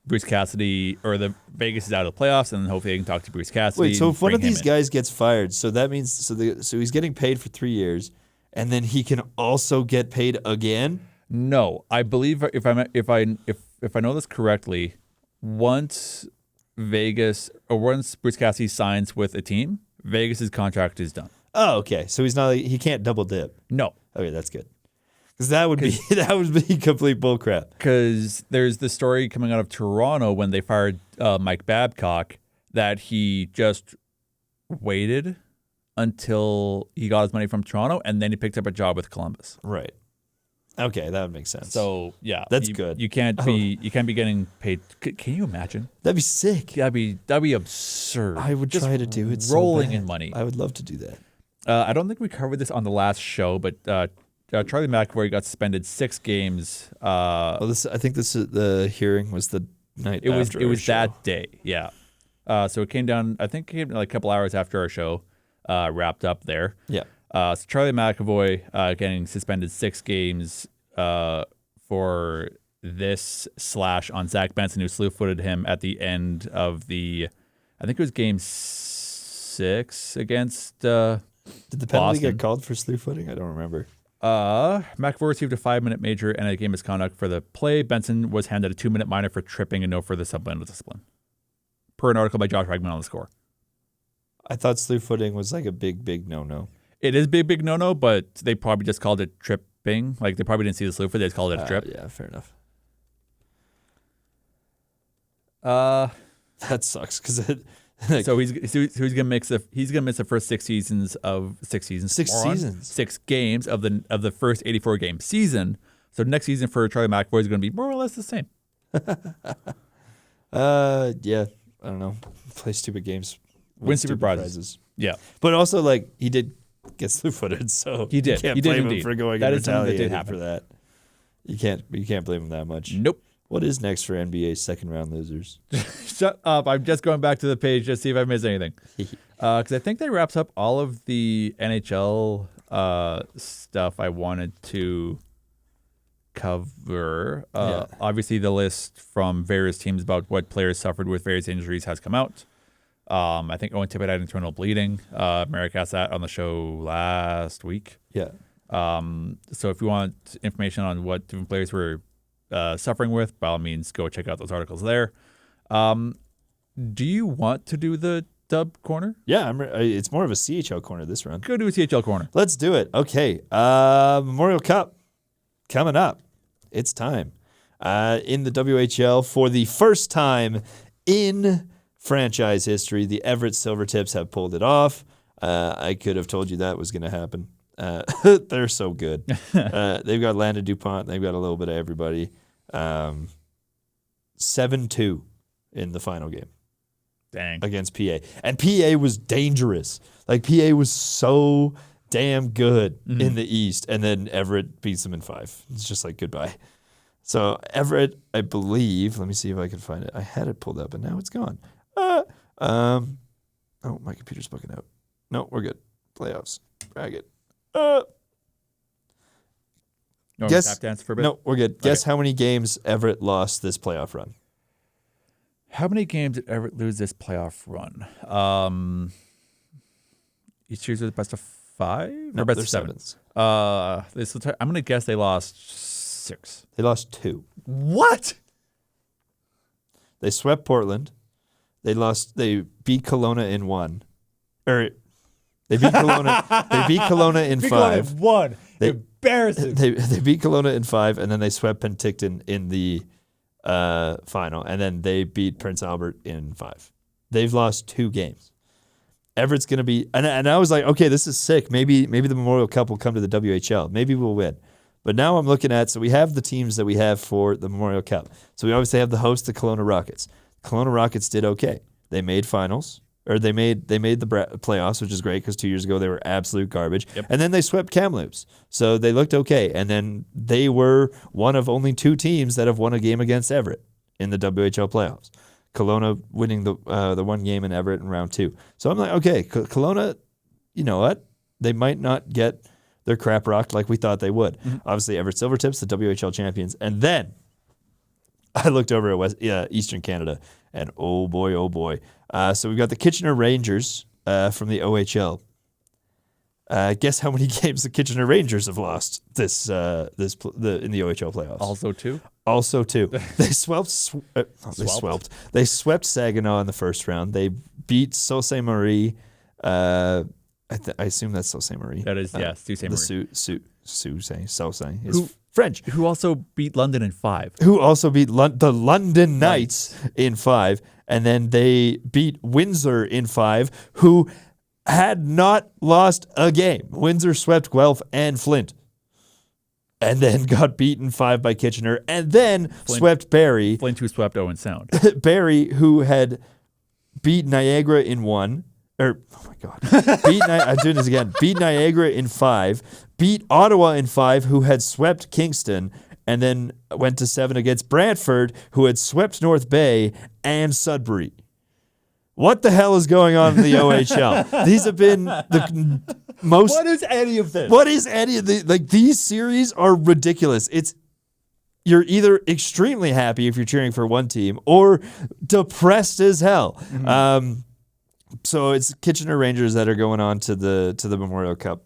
Bruce Cassidy or the Vegas is out of the playoffs, and then hopefully they can talk to Bruce Cassidy. Wait, so if one of these guys gets fired, so that means so he's getting paid for 3 years, and then he can also get paid again? No, I believe if I know this correctly, once Vegas or once Bruce Cassidy signs with a team, Vegas's contract is done. Oh, okay. So he can't double dip. No, Okay, that's good. Because that would be complete bullcrap. because there's the story coming out of Toronto when they fired Mike Babcock that he just waited until he got his money from Toronto and then he picked up a job with Columbus. Right. Okay, that would make sense. So yeah, That's good. You can't be getting paid. Can you imagine? That'd be sick. That'd be absurd. I would Just try to do it. So rolling bad. in money. I would love to do that. I don't think we covered this on the last show, but Charlie McAvoy got suspended 6 games. I think the hearing was the night. It was after it our was show. that day, yeah. So it came down. I think it came like a couple hours after our show wrapped up there. Yeah. So Charlie McAvoy getting suspended 6 games for this slash on Zach Benson, who slew-footed him at the end of the, I think it was game 6 against. Did the penalty Boston. get called for slew footing? I don't remember. McAvoy received a 5-minute major and a game misconduct for the play. Benson was handed a 2-minute minor for tripping and no further supplemental discipline. Per an article by Josh Regman on the Score. I thought slew footing was like a big no-no. It is big no-no, but they probably just called it tripping. Like they probably didn't see the slew foot, they just called it a trip. Yeah, fair enough. Uh, That sucks because so he's gonna miss the first 6 seasons of 6 seasons. 6 moron. seasons. 6 games of the first 84 game season. So next season for Charlie McAvoy is gonna be more or less the same. Yeah, I don't know. Play stupid games. Win stupid prizes. Yeah. But also, like, he did get slew-footed, so He did. You can't He did blame him indeed. for going That and is something that did retaliating happen. for that. You can't blame him that much. Nope. What is next for NBA second round losers? Shut up. I'm just going back to the page just to see if I missed anything. Because I think that wraps up all of the NHL stuff I wanted to cover. Yeah. Obviously, the list from various teams about what players suffered with various injuries has come out. I think Owen Tippett had internal bleeding. Merrick asked that on the show last week. Yeah. So if you want information on what different players were suffering with, by all means, go check out those articles there. Do you want to do the dub corner? Yeah, it's more of a CHL corner this round. Go do a CHL corner. Let's do it. Okay. Memorial Cup coming up. It's time. In the WHL, for the first time in franchise history, the Everett Silvertips have pulled it off. I could have told you that was going to happen. They're so good. They've got Landon DuPont. They've got a little bit of everybody. 7-2 in the final game. Dang. Against PA. And PA was dangerous. Like, PA was so damn good in the East. And then Everett beats them in 5. It's just like, goodbye. So Everett, I believe, let me see if I can find it. I had it pulled up, and now it's gone. Oh, my computer's bugging out. No, we're good. Playoffs. Drag it. You want me to Guess- tap dance for a bit? No, we're good. Guess how many games Everett lost this playoff run? How many games did Everett lose this playoff run? Each year's the best of 5? No, or best they're of 7? sevens. I'm going to guess they lost 6. They lost 2. What? They swept Portland. They beat Kelowna in 1. Or they beat Kelowna. They beat Kelowna in 5. 1. They- Embarrassing. They beat Kelowna in 5, and then they swept Penticton in the final, and then they beat Prince Albert in 5. They've lost 2 games. Everett's gonna be, and I was like, okay, this is sick. Maybe the Memorial Cup will come to the WHL. Maybe we'll win. But now I'm looking at, so we have the teams that we have for the Memorial Cup. So we obviously have the host, the Kelowna Rockets. Kelowna Rockets did okay. They made finals. Or they made the playoffs, which is great because 2 years ago they were absolute garbage. Yep. And then they swept Kamloops. So they looked okay. And then they were one of only 2 teams that have won a game against Everett in the WHL playoffs. Kelowna winning the one game in Everett in round 2. So I'm like, okay, Kelowna, you know what? They might not get their crap rocked like we thought they would. Mm-hmm. Obviously, Everett Silvertips, the WHL champions. And then I looked over at Eastern Canada, and oh boy. So we've got the Kitchener Rangers from the OHL. Guess how many games the Kitchener Rangers have lost in the OHL playoffs? Also 2. They swept Saginaw in the first round. They beat Sault Ste. Marie. I assume that's Sault Ste. Marie. That is, Sault Ste. Marie. Sault Ste. is French. Who also beat London in 5. Who also beat the London Knights in 5. And then they beat Windsor in 5, who had not lost a game. Windsor swept Guelph and Flint. And then got beaten 5 by Kitchener, and then swept Barrie. Flint, who swept Owen Sound. Barrie, who had beat Niagara in 1. I'm doing this again. Beat Niagara in 5. Beat Ottawa in 5, who had swept Kingston, and then went to 7 against Brantford, who had swept North Bay and Sudbury. What the hell is going on in the OHL? These have been the most. What is any of this? What is any of the these series are ridiculous. You're either extremely happy if you're cheering for one team or depressed as hell. Mm-hmm. So it's Kitchener Rangers that are going on to the Memorial Cup,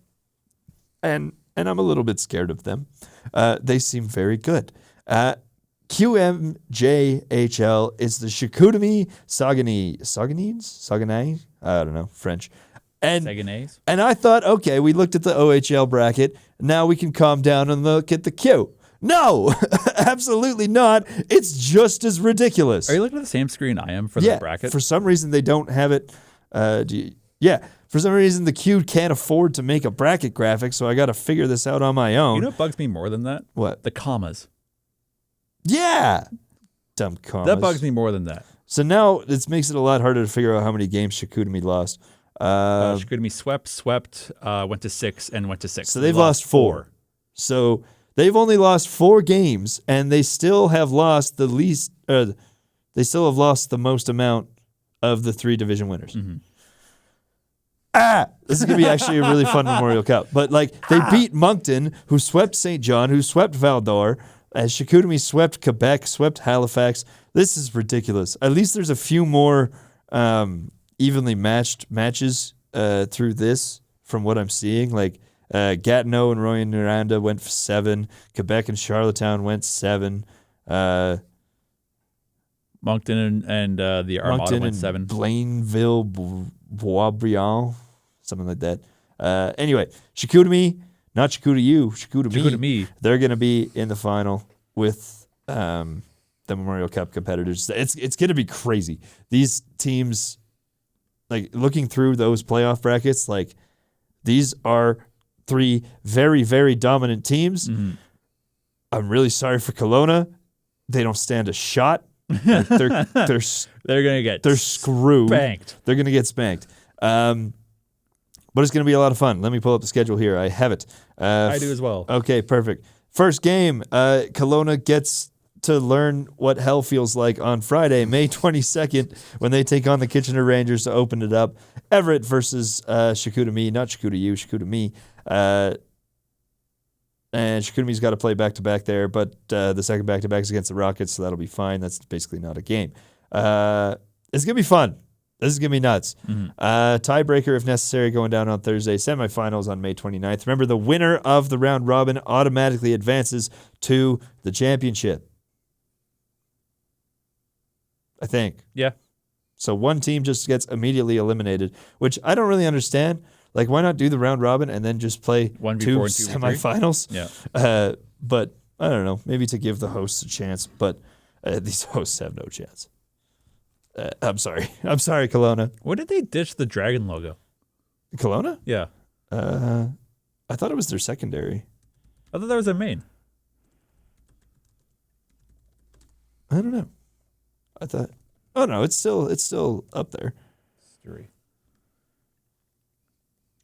and I'm a little bit scared of them. They seem very good. QMJHL is the Chicoutimi Saguenay? I don't know, French. And I thought, okay, we looked at the OHL bracket. Now we can calm down and look at the Q. No, absolutely not. It's just as ridiculous. Are you looking at the same screen I am for the bracket? For some reason, they don't have it. For some reason, the Q can't afford to make a bracket graphic, so I got to figure this out on my own. You know what bugs me more than that? What? The commas. Yeah. Dumb commas. That bugs me more than that. So now this makes it a lot harder to figure out how many games Chicoutimi lost. Chicoutimi swept, went to 6, and went to 6. So they've lost 4. So they've only lost 4 games, and they still have lost the least. They still have lost the most amount of the 3 division winners. Mm-hmm. This is gonna be actually a really fun Memorial Cup. But they beat Moncton, who swept St. John, who swept Val d'Or. As Chicoutimi swept Quebec, swept Halifax. This is ridiculous. At least there's a few more evenly matched matches through this from what I'm seeing. Gatineau and Rouyn-Noranda went 7. Quebec and Charlottetown went 7. Moncton and the Armada went 7. Blainville, Boisbriand, something like that. Anyway, Chicoutimi. Not Chicoutimi. They're going to be in the final with the Memorial Cup competitors. It's going to be crazy. These teams, looking through those playoff brackets, these are 3 very, very dominant teams. Mm-hmm. I'm really sorry for Kelowna. They don't stand a shot. They're going to get screwed. Spanked. They're going to get spanked. But it's going to be a lot of fun. Let me pull up the schedule here. I have it. I do as well. Okay, perfect. First game, Kelowna gets to learn what hell feels like on Friday, May 22nd, when they take on the Kitchener Rangers to open it up. Everett versus Chicoutimi, not Chicoutimi. And Chicoutimi's got to play back-to-back there, but the second back-to-back is against the Rockets, so that'll be fine. That's basically not a game. It's going to be fun. This is going to be nuts. Mm-hmm. Tiebreaker, if necessary, going down on Thursday. Semifinals on May 29th. Remember, the winner of the round robin automatically advances to the championship. I think. Yeah. So one team just gets immediately eliminated, which I don't really understand. Why not do the round robin and then just play 2 semifinals? Yeah. But I don't know. Maybe to give the hosts a chance, but these hosts have no chance. I'm sorry, Kelowna. When did they ditch the dragon logo? Kelowna? Yeah. I thought it was their secondary. I thought that was their main. I don't know. I thought. Oh no, it's still up there.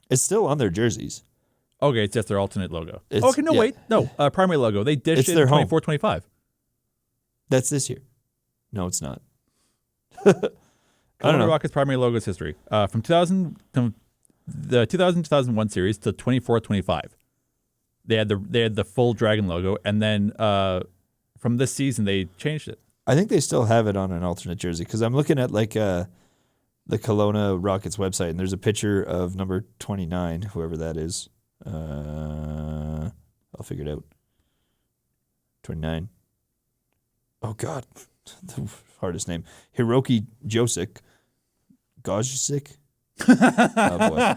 It's still on their jerseys. Okay, it's just their alternate logo. Wait. No, primary logo. They ditched it in 24-25. That's this year. No, it's not. I don't know. Rockets' primary logo is history. From the 2000-2001 series to 24-25. They had the full dragon logo, and then from this season they changed it. I think they still have it on an alternate jersey because I'm looking at the Kelowna Rockets website, and there's a picture of number 29, whoever that is. I'll figure it out. 29. Oh, God. The hardest name. Hiroki Josic. Gojcic? Oh, boy.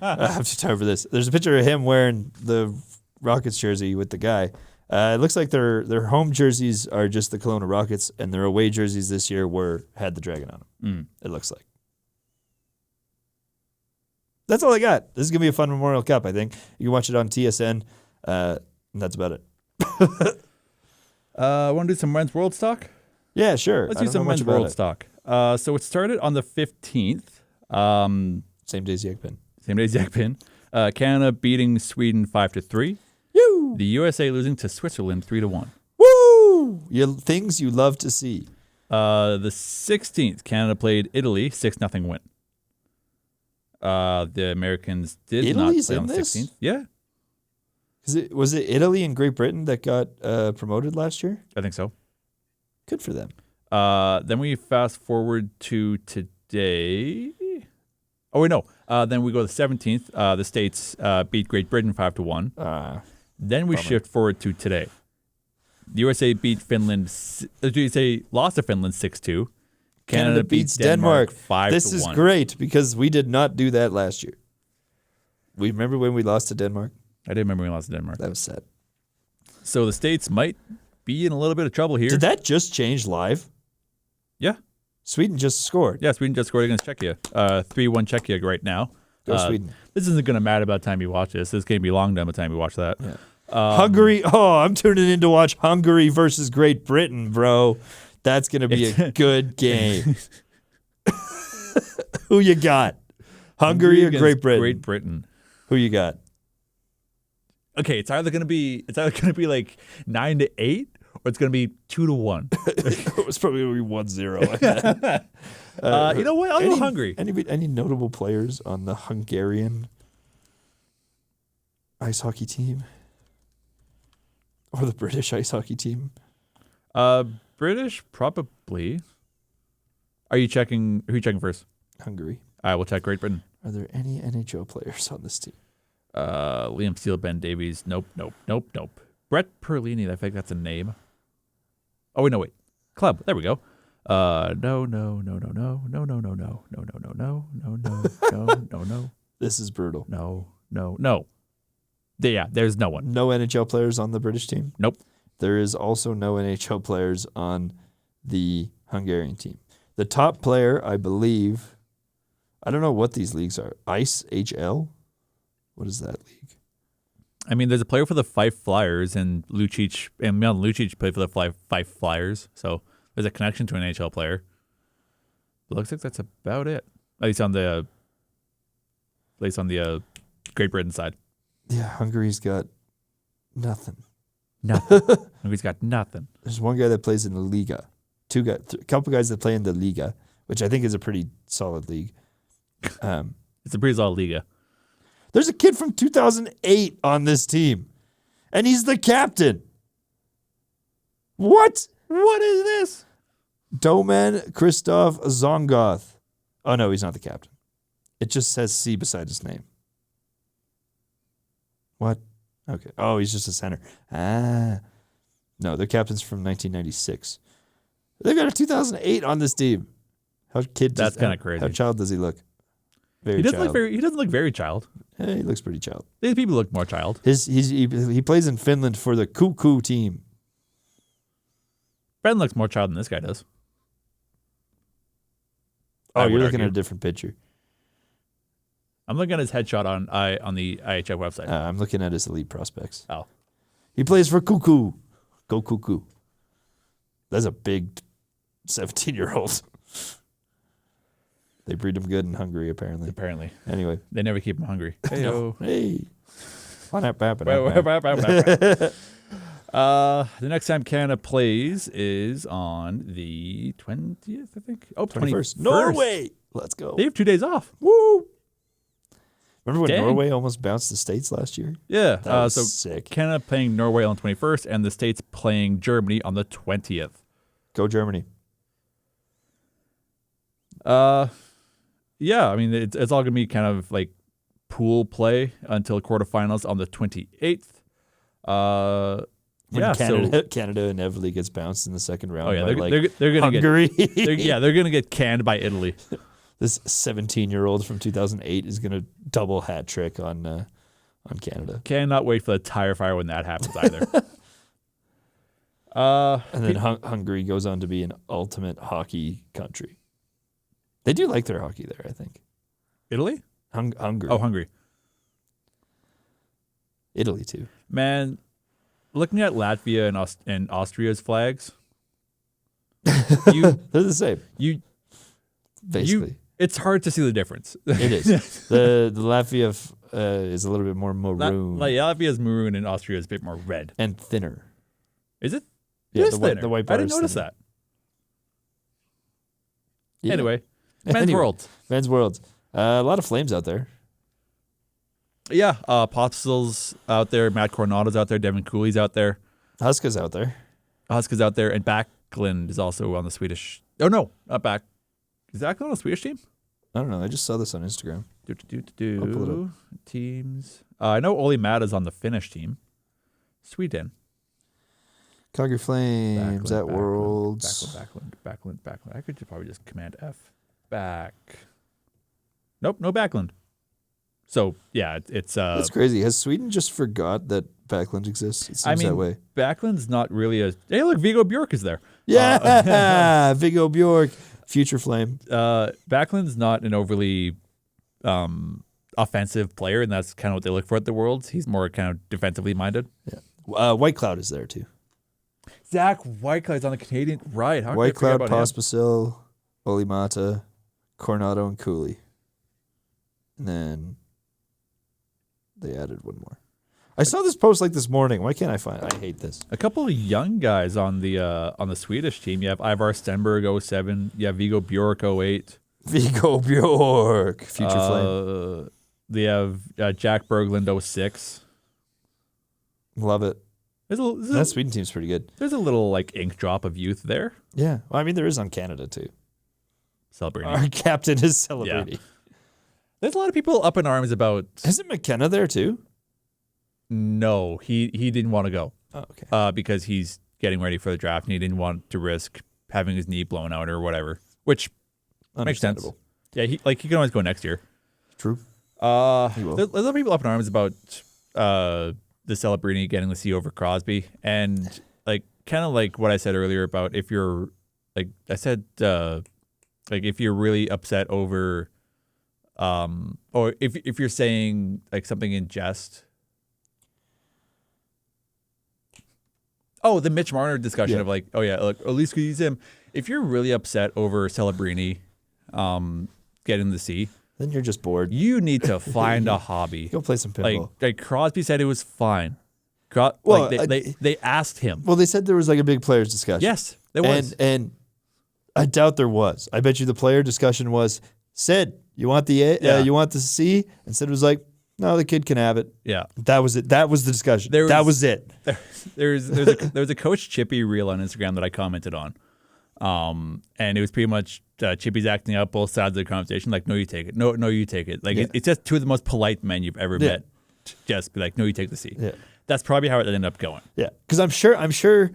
I'm too tired for this. There's a picture of him wearing the Rockets jersey with the guy. It looks like their home jerseys are just the Kelowna Rockets, and their away jerseys this year had the dragon on them. It looks like. That's all I got. This is going to be a fun Memorial Cup, I think. You can watch it on TSN. And that's about it. Want to do some men's world stock? Yeah, sure. Let's do some men's world stock. So it started on the 15th. Same day as Yakpin. Same day as Yakpin. Canada beating Sweden 5-3. Woo! The USA losing to Switzerland 3-1. Woo! Things you love to see. The 16th, Canada played Italy 6-0 win. The Americans did Italy's not play in on the this? 16th. Yeah, Was it Italy and Great Britain that got promoted last year? I think so. Good for them. Then we fast forward to today. Oh, wait, no. Then we go to the 17th. The States beat Great Britain 5-1. Then we shift forward to today. The USA beat Finland. The USA lost to Finland 6-2. Canada beats Denmark 5-1. This is great because we did not do that last year. We remember when we lost to Denmark? I did remember we lost to Denmark. That was sad. So the States might be in a little bit of trouble here. Did that just change live? Yeah. Sweden just scored. Yeah, Sweden just scored against Czechia. 3-1 Czechia right now. Go Sweden. This isn't going to matter by the time you watch this. This is going to be long done by the time you watch that. Yeah. Hungary. Oh, I'm tuning in to watch Hungary versus Great Britain, bro. That's going to be a good game. Who you got? Hungary or Great Britain? Great Britain. Who you got? Okay, it's either going to be like 9-8 or it's going to be 2-1. It's probably going to be 1-0. You know what? I'll go Hungary. Any notable players on the Hungarian ice hockey team? Or the British ice hockey team? British, probably. Who are you checking first? Hungary. All right, we'll check Great Britain. Are there any NHL players on this team? Liam Steele, Ben Davies. Nope. Brett Perlini, I think that's a name. Oh, wait. Club. There we go. No. This is brutal. No. Yeah, there's no one. No NHL players on the British team? Nope. There is also no NHL players on the Hungarian team. The top player, I believe, I don't know what these leagues are. Ice HL? What is that league? I mean, there's a player for the Fife Flyers, and Milan Lucic played for the Fife Flyers, so there's a connection to an NHL player. But looks like that's about it. At least on the Great Britain side. Yeah, Hungary's got nothing. Hungary's got nothing. There's one guy that plays in the Liga. A couple guys that play in the Liga, which I think is a pretty solid league. It's a pretty solid Liga. There's a kid from 2008 on this team, and he's the captain. What? What is this? Doman Christoph Zongoth. Oh, no, he's not the captain. It just says C beside his name. What? Okay. Oh, he's just a center. No, their captain's from 1996. They've got a 2008 on this team. That's kind of crazy. How child does he look? He doesn't look very child. Hey, he looks pretty child. These people look more child. He plays in Finland for the Cuckoo team. Ben looks more child than this guy does. Oh, you're looking at a different picture. I'm looking at his headshot on the IHF website. I'm looking at his elite prospects. Oh. He plays for Cuckoo. Go Cuckoo. That's a big 17-year-old. They breed them good in Hungary, apparently. Anyway. They never keep them hungry. No. Hey. The next time Canada plays is on the 20th, I think. Oh, 21st. Norway. Let's go. They have 2 days off. Woo. Remember when Norway almost bounced the States last year? Yeah. That was sick. Canada playing Norway on the 21st and the States playing Germany on the 20th. Go Germany. Yeah, I mean, it's all going to be kind of like pool play until quarterfinals on the 28th. When Canada inevitably gets bounced in the second round. Oh yeah, by, they're going to Hungary. they're going to get canned by Italy. This 17-year-old from 2008 is going to double hat trick on Canada. Cannot wait for the tire fire when that happens either. And then Hungary goes on to be an ultimate hockey country. They do like their hockey there, I think. Italy? Hungary. Oh, Hungary. Italy too. Man, looking at Latvia and Austria's flags, They're the same. Basically. It's hard to see the difference. It is. The Latvia is a little bit more maroon. Latvia is maroon and Austria is a bit more red. And thinner. Is it? Yeah, It is the white thinner. bar I didn't is notice thinner. that. Yeah. Anyway, Men's World. Men's World. A lot of flames out there. Yeah, Popsicle's out there, Matt Coronado's out there, Devin Cooley's out there, Huska's out there. Huska's out there, and Backlund is also on the Swedish. Oh no, not back. Is Backlund on the Swedish team? I don't know. I just saw this on Instagram. I'll pull it up. Teams. I know Oli Mata's on the Finnish team. Sweden. Calgary Flames at Worlds. Backlund. I could probably just Command F. Back. Nope, no Backlund. So yeah, it's That's crazy. Has Sweden just forgot that Backlund exists? It seems that way. Backlund's not really a. Hey, look, Viggo Bjork is there. Yeah, Viggo Bjork, future Flame. Backlund's not an overly offensive player, and that's kind of what they look for at the Worlds. He's more kind of defensively minded. Yeah, White Cloud is there too. Zach Whitecloud's on the Canadian right. How White could I Cloud, forget about him? Pospisil, Olimata, Coronado, and Cooley. And then they added one more. I saw this post like this morning. Why can't I find it? I hate this. A couple of young guys on the Swedish team. You have Ivar Stenberg 07. You have Viggo Bjork 08. Viggo Bjork, future Flame. They have Jack Berglund 06. Love it. There's That Sweden team's pretty good. There's a little like ink drop of youth there. Yeah. Well, I mean, there is on Canada too. Celebrating. Our captain is celebrating. Yeah. There's a lot of people up in arms about. Isn't McKenna there too? No, he didn't want to go. Oh, okay. Because he's getting ready for the draft and he didn't want to risk having his knee blown out or whatever, which makes sense. Yeah, he can always go next year. True. There's a lot of people up in arms about the Celebrini getting the C over Crosby, and like kind of like what I said earlier about if you're like I said like if you're really upset over or if you're saying like something in jest. Oh, the Mitch Marner discussion of like, oh yeah, look, at least we use him. If you're really upset over Celebrini getting the C, then you're just bored. You need to find a hobby. Go play some pinball. Like Crosby said it was fine. They asked him. Well, they said there was like a big players discussion. Yes, there was. And I doubt there was. I bet you the player discussion was, Sid, you want the A? You want the C? And Sid was like, no, the kid can have it. Yeah. That was it. That was the discussion. That was it. There's a Coach Chippy reel on Instagram that I commented on. And it was pretty much Chippy's acting out both sides of the conversation. Like, no, you take it. No, you take it. Like, it's just two of the most polite men you've ever met. Just be like, no, you take the C. Yeah. That's probably how it ended up going. Yeah. Because I'm sure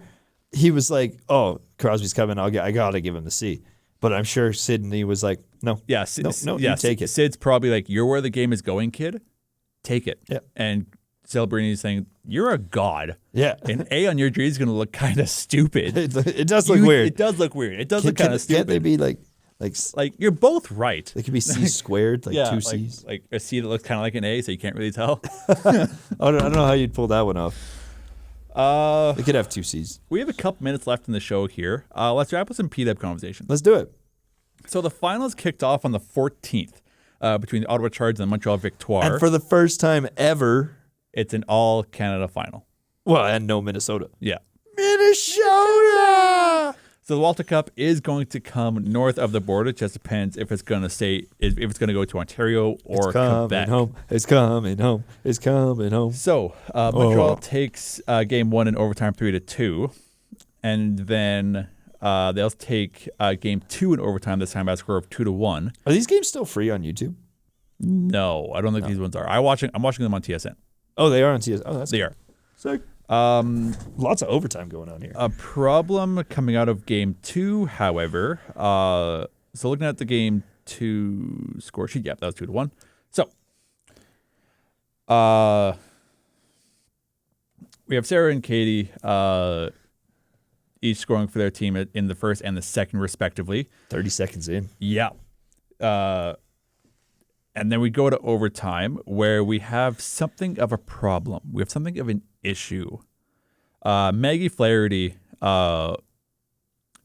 he was like, oh, Crosby's coming. I got to give him the C. But I'm sure Sidney was like, no. Yeah. You take it. Sid's probably like, you're where the game is going, kid. Take it. Yeah. And Celebrini is saying, you're a god. Yeah. An A on your jersey is going to look kind of stupid. It does look weird. It does look weird. It does look kind of stupid. Can't they be like you're both right. They could be C squared, two C's. Like a C that looks kind of like an A, so you can't really tell. I don't know how you'd pull that one off. They could have two C's. We have a couple minutes left in the show here. Let's wrap with some PW conversation. Let's do it. So the finals kicked off on the 14th between the Ottawa Chargers and the Montreal Victoire. And for the first time ever, it's an all-Canada final. Well, and no Minnesota. Yeah. Minnesota! So the Walter Cup is going to come north of the border. It just depends if it's going to if it's going to go to Ontario or Quebec. It's coming home. It's coming home. So Montreal takes game one in overtime 3-2, and then They'll take game 2 in overtime this time by a score of 2-1. Are these games still free on YouTube? No, I don't think these ones are. I'm watching them on TSN. Oh, they are on TSN. Oh, that's They cool. are. Sick. Lots of overtime going on here. A problem coming out of game 2, however. So looking at the game 2 score sheet, that was 2-1. So, we have Sarah and Katie each scoring for their team in the first and the second, respectively. 30 seconds in. Yeah. And then we go to overtime where we have something of a problem. We have something of an issue. Maggie Flaherty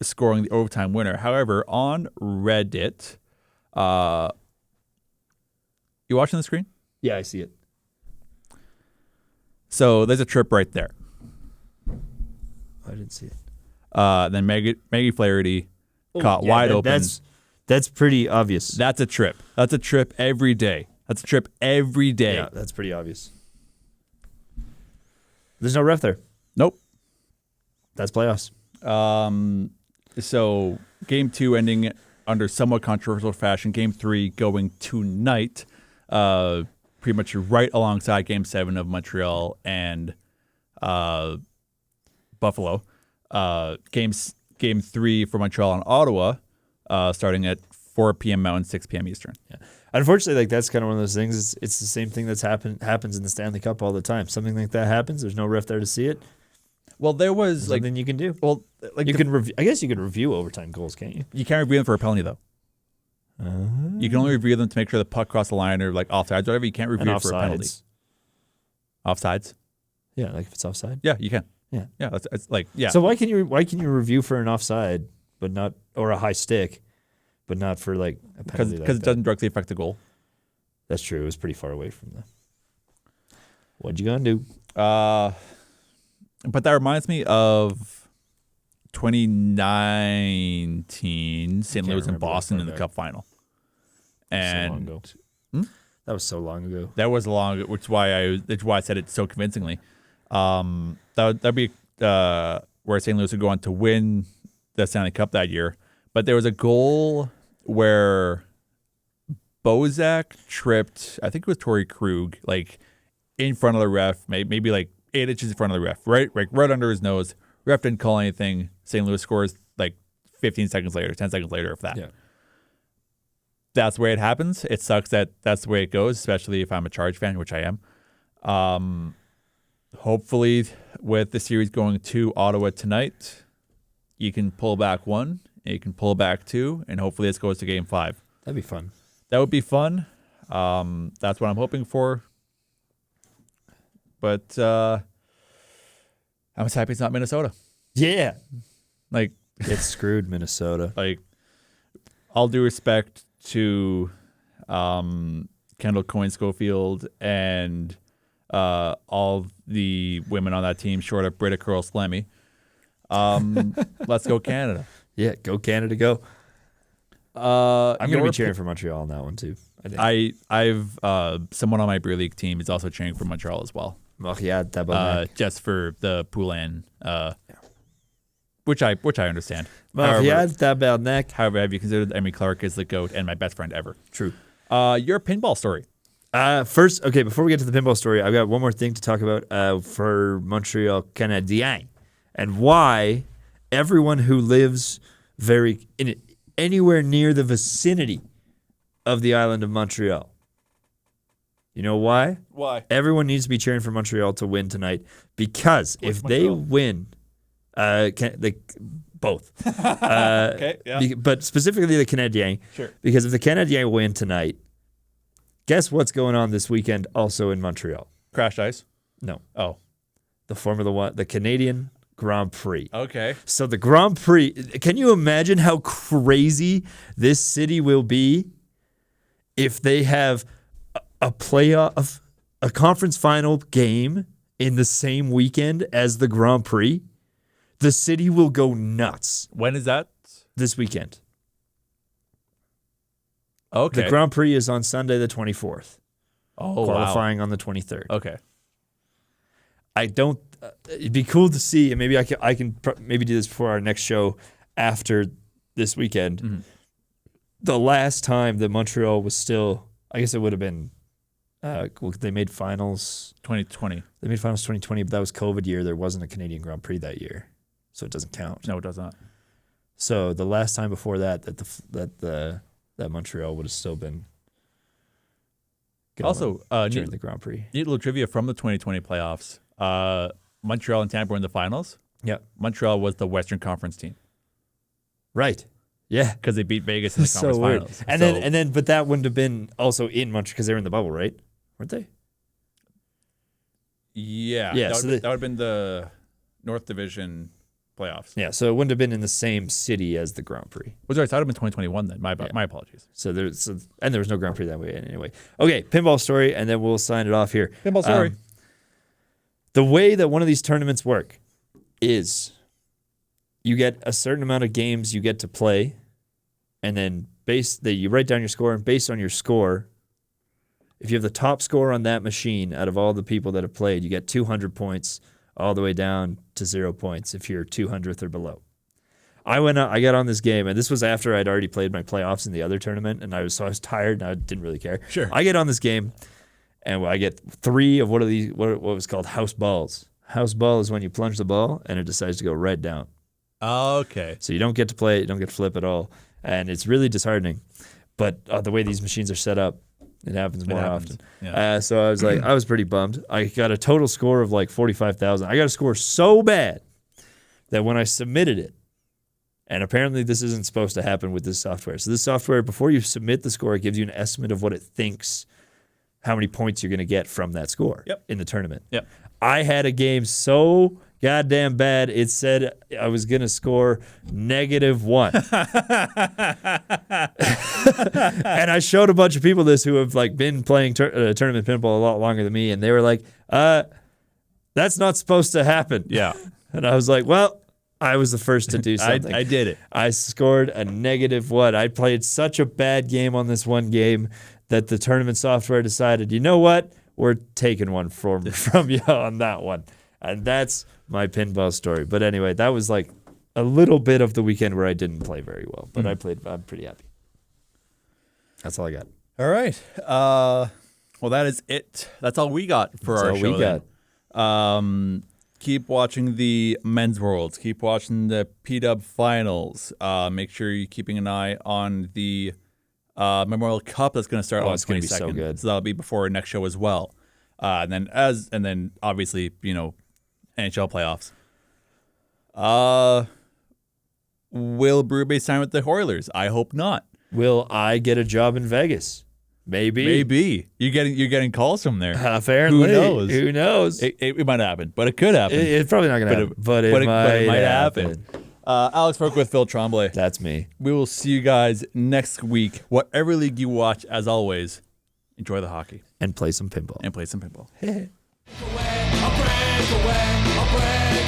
scoring the overtime winner. However, on Reddit, you watching the screen? Yeah, I see it. So there's a trip right there. I didn't see it. Then Maggie Flaherty caught Yeah, wide open. That's pretty obvious. That's a trip. That's a trip every day. That's a trip every day. Yeah, that's pretty obvious. There's no ref there. Nope. That's playoffs. So game 2 ending under somewhat controversial fashion. Game 3 going tonight, pretty much right alongside game 7 of Montreal and Buffalo. Game 3 for Montreal and Ottawa, starting at 4 p.m. Mountain, 6 p.m. Eastern. Yeah. Unfortunately, that's kind of one of those things. It's the same thing happens in the Stanley Cup all the time. Something like that happens. There's no ref there to see it. Well, there was There's nothing you can do. Well, like You can review. I guess you could review overtime goals, can't you? you can't review them for a penalty though. You can only review them to make sure the puck crossed the line or like offsides or whatever. You can't review And it for a penalty. offsides. Offsides? Yeah, like if it's offside. Yeah, you can. Yeah. Yeah, it's like yeah. So why can you review for an offside, but not or a high stick, but not for like a penalty? because it doesn't directly affect the goal. That's true. It was pretty far away from the. What'd you gonna do? But that reminds me of 2019 St. Louis and remember that Boston far in the back. Cup final. So long And ago. That was so long ago. that was long, which is why I said it so convincingly. That'd be where St. Louis would go on to win the Stanley Cup that year. But there was a goal where Bozak tripped, I think it was Torrey Krug, like in front of the ref, maybe like 8 inches in front of the ref, right under his nose. Ref didn't call anything. St. Louis scores like 15 seconds later, 10 seconds later, if that. Yeah. That's the way it happens. It sucks that that's the way it goes, especially if I'm a Charge fan, which I am. Hopefully, with the series going to Ottawa tonight, you can pull back 1, and you can pull back 2, and hopefully this goes to Game 5. That'd be fun. That would be fun. That's what I'm hoping for. But I'm just happy it's not Minnesota. Yeah. Like, Get screwed, Minnesota. all due respect to Kendall Coyne Schofield and all the women on that team, short of Britta Curl Slemmy. Let's go Canada. Yeah, go Canada, go. I'm gonna be cheering for Montreal on that one too. I think. I've someone on my beer league team is also cheering for Montreal as well. Just for the Poulin, which I understand. Tabarnak. However, have you considered Emmy Clark as the GOAT and my best friend ever? True. Your pinball story. First, okay, before we get to the pinball story, I've got one more thing to talk about for Montreal Canadiens and why everyone who lives anywhere near the vicinity of the island of Montreal. You know why? Why? Everyone needs to be cheering for Montreal to win tonight because if they win, both. Okay, yeah. But specifically the Canadiens. Sure. Because if the Canadiens win tonight, guess what's going on this weekend also in Montreal? Crash ice. No. Oh. The Formula One, the Canadian Grand Prix. Okay. So the Grand Prix, can you imagine how crazy this city will be if they have a playoff, a conference final game in the same weekend as the Grand Prix? The city will go nuts. When is that? This weekend. Okay. The Grand Prix is on Sunday the 24th. Oh, qualifying on the 23rd. Okay. I don't. It'd be cool to see, and maybe I can maybe do this before our next show. after this weekend. The last time that Montreal was still, I guess it would have been, they made finals. 2020. They made finals 2020, but that was COVID year. There wasn't a Canadian Grand Prix that year, so it doesn't count. No, it does not. So the last time before that Montreal would have still been Also, during the Grand Prix. Neat little trivia from the 2020 playoffs. Montreal and Tampa were in the finals. Yeah. Montreal was the Western Conference team Right. Yeah. because they beat Vegas in the So conference weird. finals. And then, but that wouldn't have been also in Montreal because they were in the bubble, right? Weren't they? Yeah, Yeah, that so would have been the North Division playoffs. Yeah. So it wouldn't have been in the same city as the Grand Prix. Was I thought it would have been 2021 then. My apologies. So there was no Grand Prix that way anyway. Okay, pinball story, and then we'll sign it off here. Pinball story. The way that one of these tournaments work is you get a certain amount of games you get to play, and then you write down your score, and based on your score, if you have the top score on that machine out of all the people that have played, you get 200 points all the way down to 0 points if you're 200th or below. I got on this game, and this was after I'd already played my playoffs in the other tournament, and I was tired, and I didn't really care. Sure. I get on this game, and I get 3 of what was called house balls. House ball is when you plunge the ball, and it decides to go right down. Okay. So you don't get to play it, you don't get to flip at all, and it's really disheartening. But the way these machines are set up, it happens more often. Yeah. So I was I was pretty bummed. I got a total score of like 45,000. I got a score so bad that when I submitted it, and apparently this isn't supposed to happen with this software. So this software, before you submit the score, it gives you an estimate of what it thinks, how many points you're going to get from that score in the tournament. Yep. I had a game so goddamn bad, it said I was going to score -1. And I showed a bunch of people this who have like been playing tournament pinball a lot longer than me, and they were like, that's not supposed to happen. Yeah. And I was like, well, I was the first to do something. I did it. I scored a -1. I played such a bad game on this one game that the tournament software decided, you know what? We're taking one from you on that one. And that's my pinball story. But anyway, that was like a little bit of the weekend where I didn't play very well. But I'm pretty happy. That's all I got. All right. Well, that is it. That's all we got for our show. Then. Keep watching the men's worlds. Keep watching the PW finals. Make sure you're keeping an eye on the Memorial Cup that's going to start on the 22nd. It's gonna be so good. So that'll be before our next show as well. And then obviously, NHL playoffs. Will Berube sign with the Oilers? I hope not. Will I get a job in Vegas? Maybe. Maybe you're getting calls from there. Apparently. Who knows? Who knows? It might happen, but it could happen. It's probably not going to happen, but it might happen. Alex Burke with Phil Tremblay. That's me. We will see you guys next week. Whatever league you watch, as always, enjoy the hockey. And play some pinball. And play some pinball. I'll break away, I'll break